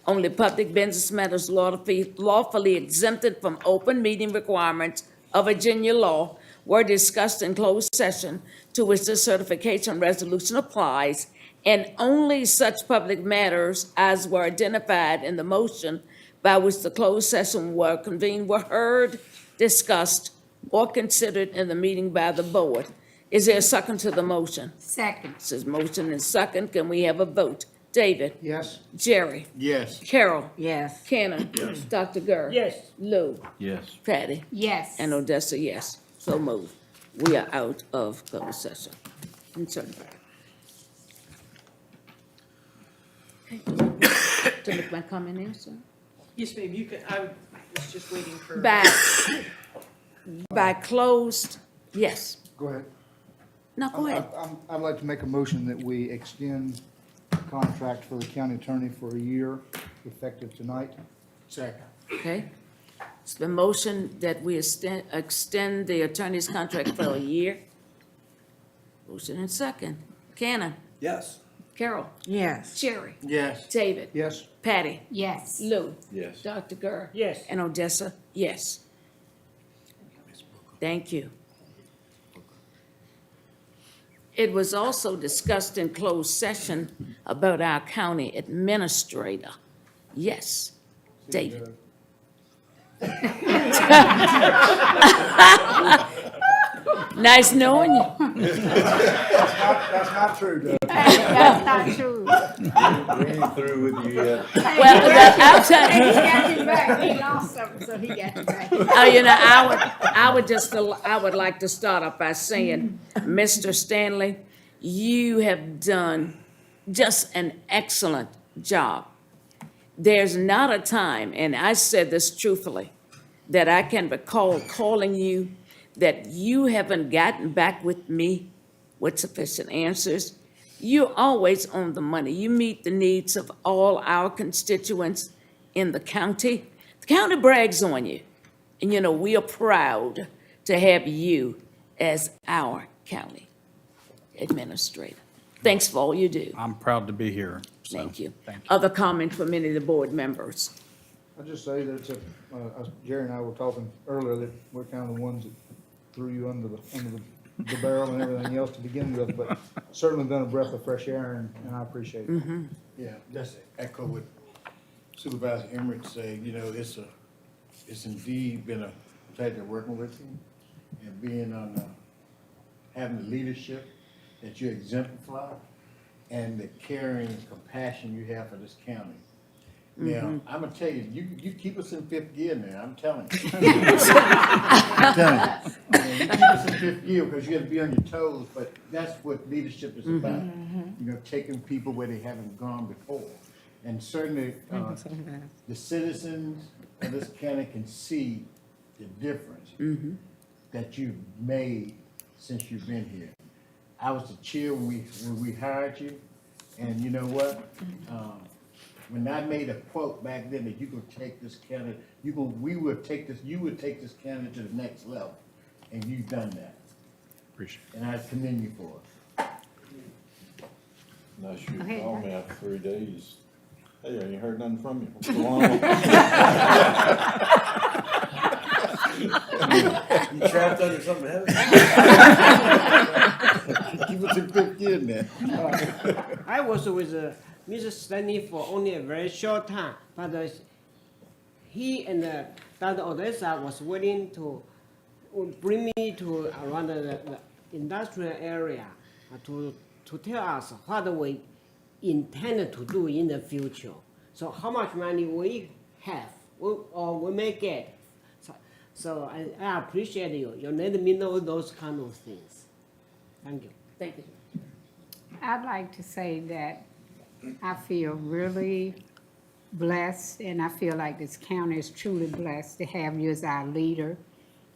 only public business matters lawfully exempted from open meeting requirements of Virginia law were discussed in closed session to which the certification resolution applies, and only such public matters as were identified in the motion by which the closed session were convened were heard, discussed, or considered in the meeting by the board. Is there a second to the motion? Second. This is motion and second. Can we have a vote? David? Yes. Jerry? Yes. Carol? Yes. Cannon? Dr. Gurr? Yes. Lou? Yes. Patty? Yes. And Odessa, yes. So moved. We are out of closed session. Okay. To make my comment in, sir? Yes, ma'am, you can, I was just waiting for. By closed, yes. Go ahead. No, go ahead. I'd like to make a motion that we extend the contract for the county attorney for a year, effective tonight. Second. Okay. It's been motion that we extend the attorney's contract for a year. Motion and second. Cannon? Yes. Carol? Yes. Jerry? Yes. David? Yes. Patty? Yes. Lou? Yes. Dr. Gurr? Yes. And Odessa? Yes. Thank you. It was also discussed in closed session about our county administrator. Yes. David? Nice knowing you. That's not true, Doug. That's not true. We ain't through with you yet. Well, I'll tell He you. got it back. He lost something, so he got it back. You know, I would like to start off by saying, Mr. Stanley, you have done just an excellent job. There's not a time, and I said this truthfully, that I can recall calling you that you haven't gotten back with me with sufficient answers. You're always on the money. You meet the needs of all our constituents in the county. The county brags on you. And, you know, we are proud to have you as our county administrator. Thanks for all you do. I'm proud to be here. so, Thank you. Thank you. Other comments from any of the board members? I'll just say that it's Jerry and I were talking earlier that we're kind of the ones that threw you under the barrel and everything else to begin with, but certainly been a breath of fresh air, and I appreciate it. Yeah, just echo what Supervisor Emmerich said, you know, it's indeed been a pleasure working with you and being on, having the leadership that you exemplify and the caring and compassion you have for this county. Now, I'm gonna tell you, you keep us in fifth gear now, I'm telling you. I'm telling you. You keep us in fifth gear because you gotta be on your toes, but that's what leadership is about. You know, taking people where they haven't gone before. And certainly, the citizens of this county can see the difference that you've made since you've been here. I was the chair when we hired you, and you know what? When I made a quote back then that you could take this county, you would take this county to the next level, and you've done that. Appreciate it. And I commend you for it. Unless you Okay. call me after 3 days. Hey, I ain't heard nothing from you. What's going on? You trapped under something heavy? Keep it to 15 then. I was with Mr. Stanley for only a very short time, but he and Dr. Odessa was willing to bring me to around the industrial area to tell us what we intend to do in the future. So how much money we have or we may get. So I appreciate you. You let me know those kind of things. Thank you. Thank you. I'd like to say that I feel really blessed, and I feel like this county is truly blessed to have you as our leader.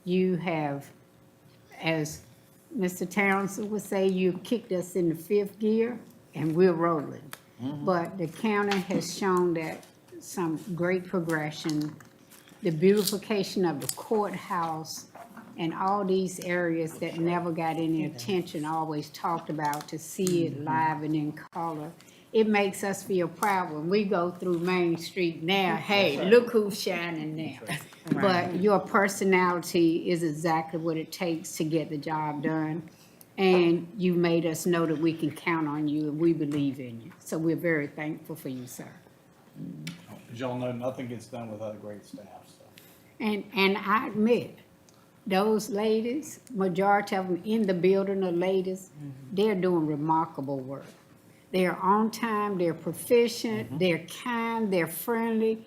You have, as Mr. Townsend would say, you kicked us in the fifth gear, and we're rolling. But the county has shown that some great progression, the beautification of the courthouse, and all these areas that never got any attention, always talked about, to see it live and in color. It makes us feel proud when we go through Main Street now. Hey, look who's shining now. But your personality is exactly what it takes to get the job done. And you made us know that we can count on you and we believe in you. So we're very thankful for you, sir. As y'all know, nothing gets done without a great staff, so. And I admit, those ladies, majority of them in the building are ladies, they're doing remarkable work. They're on time, they're proficient, they're kind, they're friendly,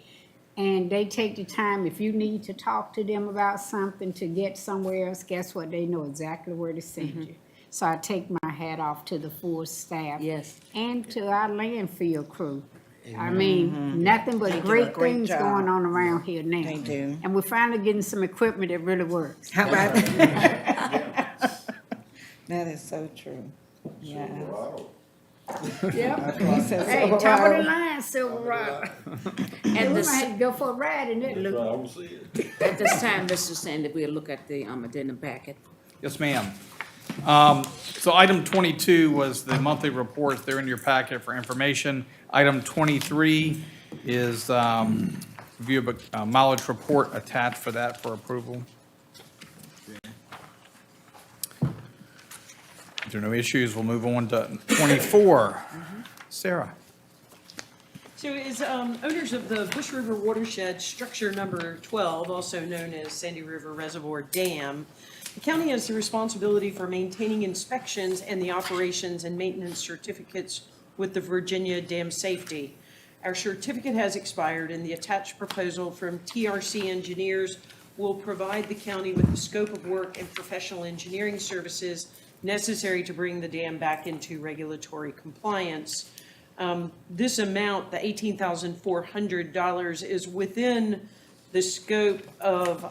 and they take the time. If you need to talk to them about something to get somewhere else, guess what? They know exactly where to send you. So I take my hat off to the full staff. Yes. And to our landfill crew. I mean, nothing but great things going on around here now. They do. And we're finally getting some equipment that really works. How about that? That is so true. Yeah. Yep. He said Hey, top of the Silverado. line, Silverado. And And we this- might have to go for a ride in it. Look. At this time, Mr. Sandy, we'll look at the addendum packet. Yes, ma'am. So item 22 was the monthly reports. They're in your packet for information. Item 23 is review of a mileage report attached for that for approval. If there are no issues, we'll move on to 24. Sarah? So as owners of the Bush River Watershed Structure Number 12, also known as Sandy River Reservoir Dam, the county has the responsibility for maintaining inspections and the operations and maintenance certificates with the Virginia Dam Safety. Our certificate has expired, and the attached proposal from TRC Engineers will provide the county with the scope of work and professional engineering services necessary to bring the dam back into regulatory compliance. This amount, the $18,400, is within the scope of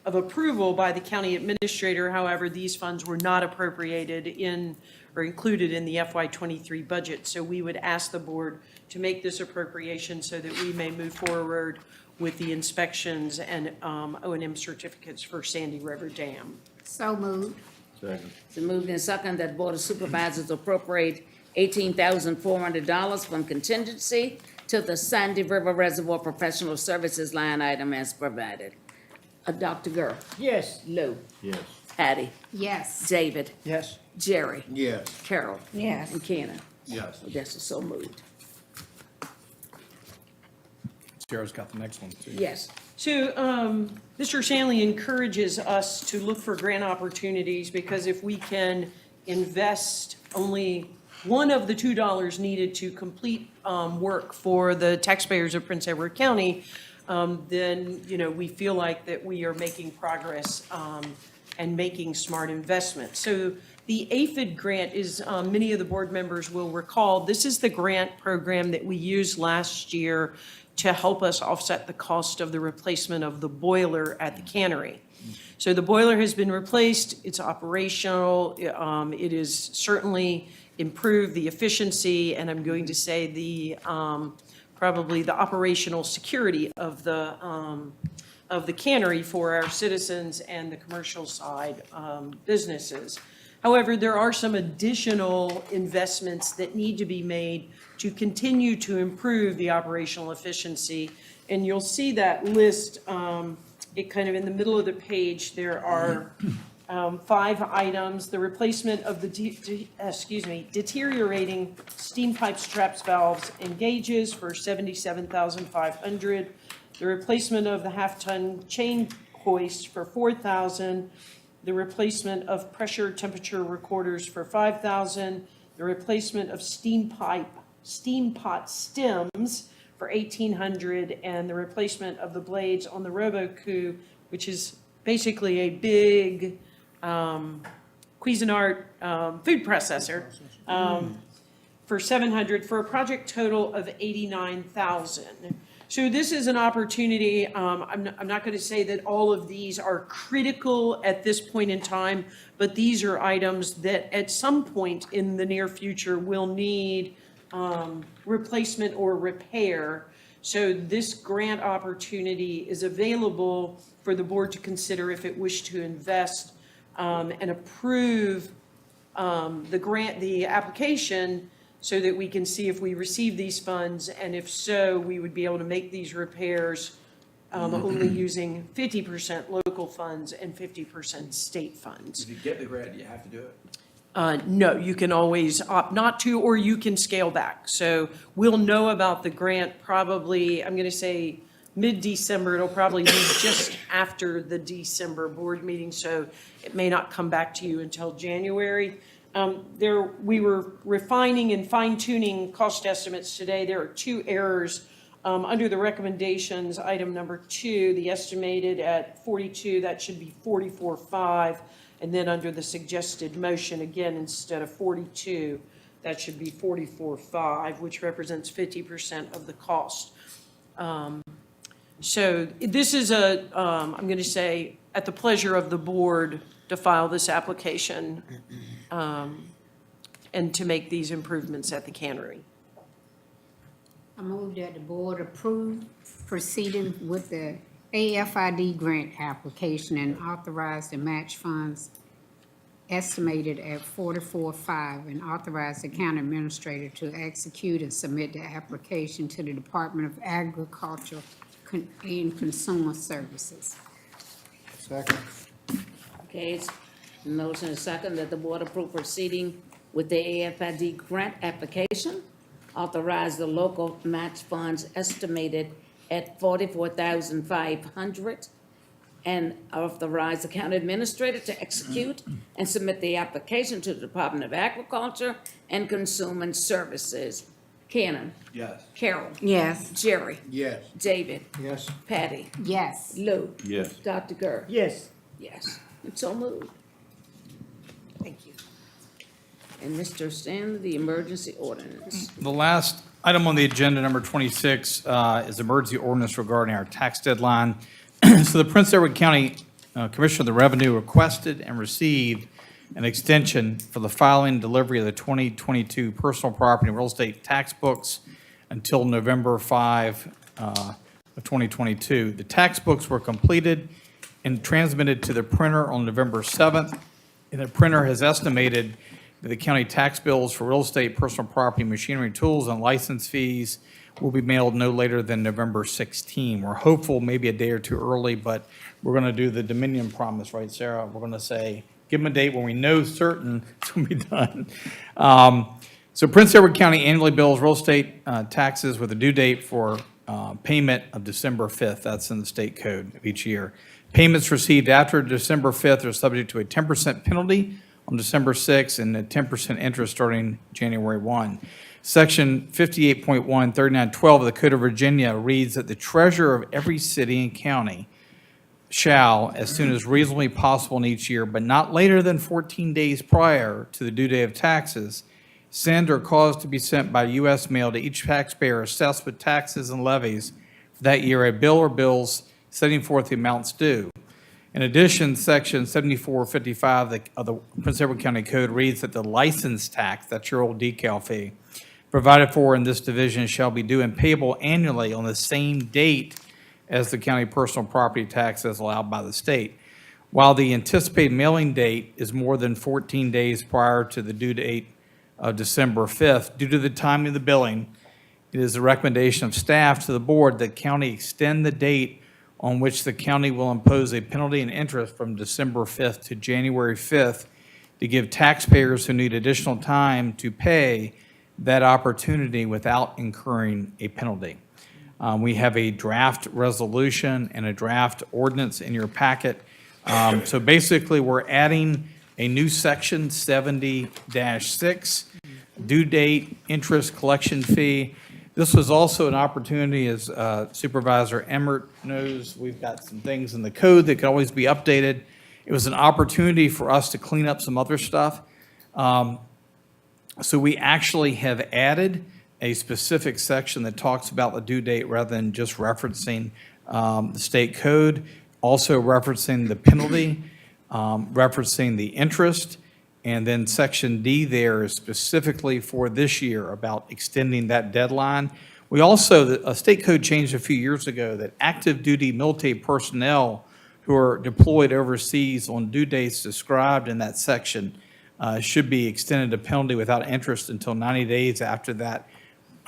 approval by the county administrator. However, these funds were not appropriated in or included in the FY23 budget. So we would ask the board to make this appropriation so that we may move forward with the inspections and O&M certificates for Sandy River Dam. So moved. Second. It's moved and second that Board of Supervisors appropriate $18,400 from contingency to the Sandy River Reservoir Professional Services line item as provided. Dr. Gurr. Yes. Lou. Yes. Patty. Yes. David. Yes. Jerry. Yes. Carol. Yes. And Keena. Yes. Yes, so moved. Sarah's got the next one, too. Yes. So, Mr. Shanley encourages us to look for grant opportunities, because if we can invest only one of the $2 needed to complete work for the taxpayers of Prince Edward County, then, you know, we feel like that we are making progress and making smart investments. So the APHID grant is, many of the board members will recall, this is the grant program that we used last year to help us offset the cost of the replacement of the boiler at the cannery. So the boiler has been replaced, it's operational, it is certainly improved the efficiency, and I'm going to say the, probably the operational security of the cannery for our citizens and the commercial side businesses. However, there are some additional investments that need to be made to continue to improve the operational efficiency. And you'll see that list it kind of in the middle of the page, there are 5 items. The replacement of the, deteriorating steam pipes, traps, valves, and gauges for $77,500. The replacement of the half-ton chain hoist for $4,000. The replacement of pressure temperature recorders for $5,000. The replacement of steam pot stems for $1,800, and the replacement of the blades on the RoboCoo, which is basically a big Cuisinart food processor, for $700, for a project total of $89,000. So this is an opportunity. I'm not going to say that all of these are critical at this point in time, but these are items that at some point in the near future will need replacement or repair. So this grant opportunity is available for the board to consider if it wished to invest and approve the application, so that we can see if we receive these funds, and if so, we would be able to make these repairs only using 50% local funds and 50% state funds. If you get the grant, you have to do it? No, you can always opt not to, or you can scale back. So we'll know about the grant probably, I'm going to say mid-December. It'll probably be just after the December board meeting, so it may not come back to you until January. We were refining and fine-tuning cost estimates today. There are 2 errors under the recommendations. Item number 2, the estimated at 42, that should be 44.5. And then under the suggested motion, again, instead of 42, that should be 44.5, which represents 50% of the cost. So this is I'm going to say, at the pleasure of the board to file this application and to make these improvements at the cannery. I move that the board approve proceeding with the AFID grant application and authorize the match funds estimated at 44.5, and authorize the county administrator to execute and submit the application to the Department of Agriculture and Consumer Services. Second. Okay, it's motion and second that the board approve proceeding with the AFID grant application, authorize the local match funds estimated at $44,500, and authorize the county administrator to execute and submit the application to the Department of Agriculture and Consumer Services. Cannon? Yes. Carol? Yes. Jerry? Yes. David? Yes. Patty? Yes. Lou? Yes. Dr. Gur? Yes. Yes. And so moved. Thank you. And Mr. Stanley, the emergency ordinance. The last item on the agenda, number 26, is emergency ordinance regarding our tax deadline. So the Prince Edward County Commissioner of the Revenue requested and received an extension for the filing and delivery of the 2022 personal property and real estate tax books until November 5 of 2022. The tax books were completed and transmitted to the printer on November 7th, and the printer has estimated that the county tax bills for real estate, personal property, machinery, tools, and license fees will be mailed no later than November 16. We're hopeful maybe a day or two early, but we're going to do the Dominion promise, right, Sarah? We're going to say, give them a date when we know certain it's going to be done. So Prince Edward County annually bills real estate taxes with a due date for payment of December 5th. That's in the state code of each year. Payments received after December 5th are subject to a 10% penalty on December 6th and a 10% interest starting January 1. Section 58.1, 3912 of the Code of Virginia reads that the treasurer of every city and county shall, as soon as reasonably possible in each year, but not later than 14 days prior to the due date of taxes, send or cause to be sent by U.S. mail to each taxpayer assessed with taxes and levies for that year a bill or bills setting forth the amounts due. In addition, Section 7455 of the Prince Edward County Code reads that the license tax, that's your old decal fee, provided for in this division shall be due and payable annually on the same date as the county personal property tax as allowed by the state. While the anticipated mailing date is more than 14 days prior to the due date of December 5th, due to the timing of the billing, it is the recommendation of staff to the board that county extend the date on which the county will impose a penalty and interest from December 5th to January 5th to give taxpayers who need additional time to pay that opportunity without incurring a penalty. We have a draft resolution and a draft ordinance in your packet. So basically, we're adding a new section 70-6, due date, interest collection fee. This was also an opportunity, as Supervisor Emmert knows, we've got some things in the code that could always be updated. It was an opportunity for us to clean up some other stuff. So we actually have added a specific section that talks about the due date rather than just referencing the state code, also referencing the penalty, referencing the interest, and then Section D there is specifically for this year about extending that deadline. We also, a state code changed a few years ago that active duty military personnel who are deployed overseas on due dates described in that section should be extended a penalty without interest until 90 days after that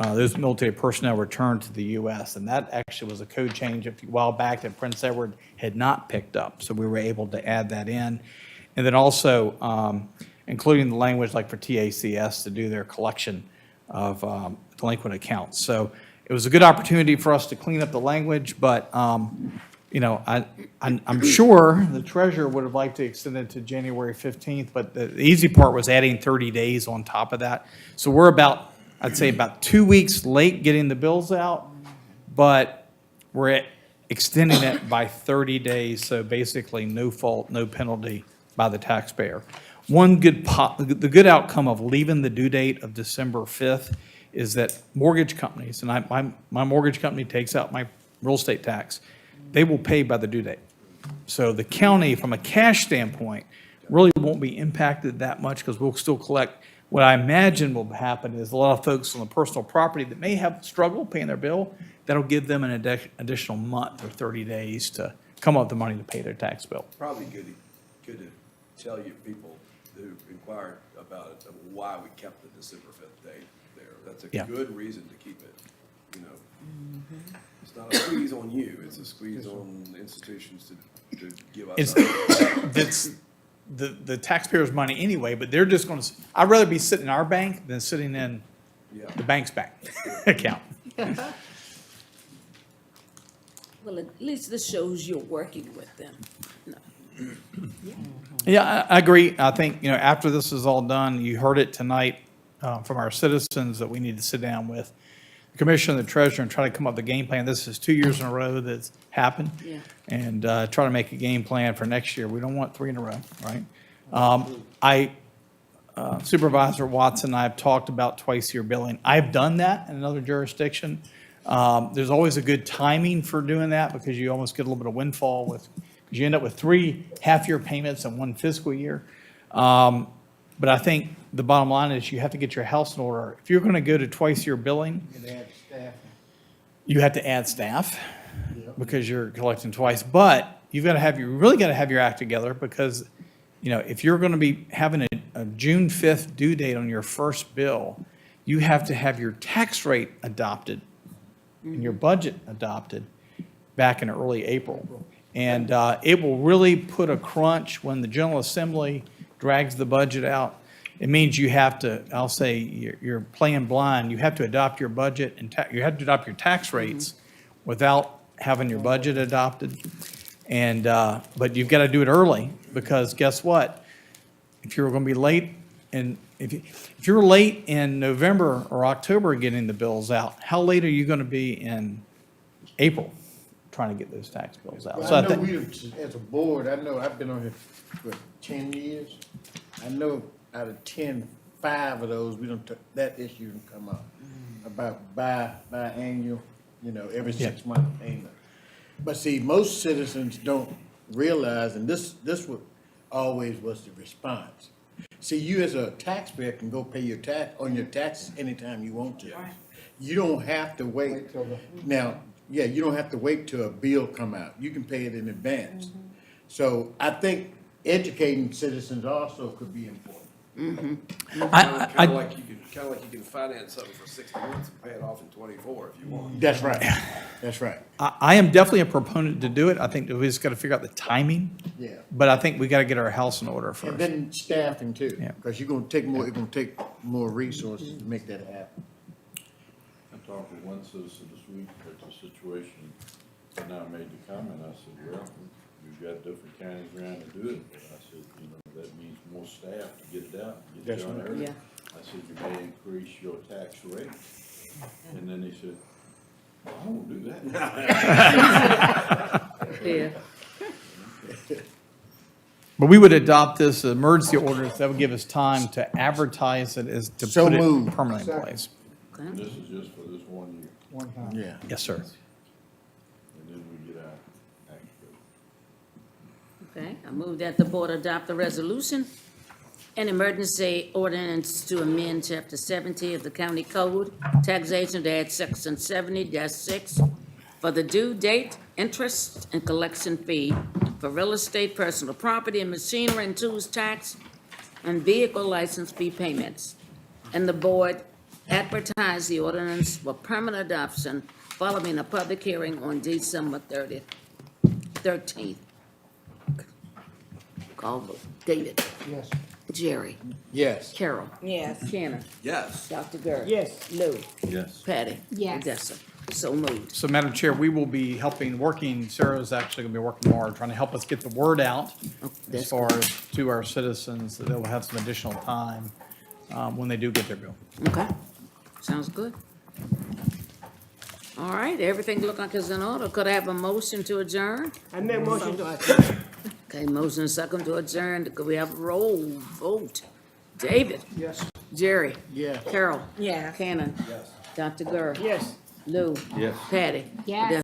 those military personnel return to the U.S. And that actually was a code change a while back that Prince Edward had not picked up. So we were able to add that in. And then also including the language like for TACS to do their collection of delinquent accounts. So it was a good opportunity for us to clean up the language, but you know, I'm sure the treasurer would have liked to extend it to January 15th, but the easy part was adding 30 days on top of that. So we're about, I'd say about 2 weeks late getting the bills out, but we're extending it by 30 days. So basically no fault, no penalty by the taxpayer. The good outcome of leaving the due date of December 5th is that mortgage companies, and my mortgage company takes out my real estate tax, they will pay by the due date. So the county, from a cash standpoint, really won't be impacted that much because we'll still collect. What I imagine will happen is a lot of folks on the personal property that may have struggled paying their bill, that'll give them an additional month or 30 days to come up with the money to pay their tax bill. Probably good to tell you people who inquired about it, why we kept the December 5th date there. That's a good reason to keep it, you know. It's not a squeeze on you, it's a squeeze on institutions to give us. It's the taxpayers' money anyway, but they're just going to, I'd rather be sitting in our bank than sitting in the bank's bank account. Well, at least this shows you're working with them. Yeah, I agree. I think, you know, after this is all done, you heard it tonight from our citizens that we need to sit down with the commissioner and the treasurer and try to come up with a game plan. This is 2 years in a row that's happened. Yeah. And try to make a game plan for next year. We don't want 3 in a row, right? Supervisor Watson and I have talked about twice-year billing. I've done that in another jurisdiction. There's always a good timing for doing that because you almost get a little bit of windfall because you end up with 3 half-year payments in 1 fiscal year. But I think the bottom line is you have to get your house in order. If you're going to go to twice-year billing, you have to add staff because you're collecting twice. But you really got to have your act together because, you know, if you're going to be having a June 5th due date on your first bill, you have to have your tax rate adopted and your budget adopted back in early April. And it will really put a crunch when the General Assembly drags the budget out. It means you have to, I'll say, you're playing blind. You have to adopt your budget and you have to adopt your tax rates without having your budget adopted. And but you've got to do it early because guess what? If you're going to be late, and if you're late in November or October getting the bills out, how late are you going to be in April trying to get those tax bills out? Well, So I I know think, we, as a board, I know I've been on here for 10 years. I know out of 10, 5 of those, that issue didn't come up about biannual, you know, every 6 month payment. But see, most citizens don't realize, and this always was the response. See, you as a taxpayer can go pay your taxes anytime you want to. You don't have to wait. Now, you don't have to wait till a bill come out. You can pay it in advance. So I think educating citizens also could be important. Kind of like you can finance something for 60 months and pay it off in 24 if you want. That's right. That's right. I am definitely a proponent to do it. I think we just got to figure out the timing. Yeah. But I think we got to get our house in order And first. then staffing too, Yeah. because you're gonna take more, it's gonna take more resources to make that happen. I talked with one citizen this week about the situation, and I made the comment, I said, well, we've got different counties around to do it, but I said, you know, that means more staff to get it out, get it That's done right. early. Yeah. I said, you may increase your tax rate. And then he said, I won't do that. Yeah. But we would adopt this emergency ordinance. That would give us time to advertise it as to So put it moved. permanently in place. And this is just for this 1 year, One time. Yeah. Yes, sir. and then we get our tax rate. Okay, I move that the board adopt the resolution, an emergency ordinance to amend chapter 70 of the county code, taxation to add section 70-6 for the due date, interest, and collection fee for real estate, personal property, and machinery and tools tax, and vehicle license fee payments. And the board advertise the ordinance for permanent adoption following a public hearing on December 13th. Call vote. David. Yes. Jerry. Yes. Carol. Yes. Shannon. Yes. Dr. Gerb. Yes. Lou. Yes. Patty. Yes. Odessa. So moved. So, Madam Chair, we will be Sarah's actually going to be working hard, trying to help us get the word out as that's far as to our citizens, that they'll have some additional time when they do get their bill. Okay. Sounds good. All right, everything look like it's in order. Could I have a motion to adjourn? I make motion to adjourn. Okay, motion second to adjourn. Could we have a roll vote? David. Yes. Jerry. Yeah. Carol. Yeah. Cannon. Yes. Dr. Gerb. Yes. Lou. Yes. Patty. Yes.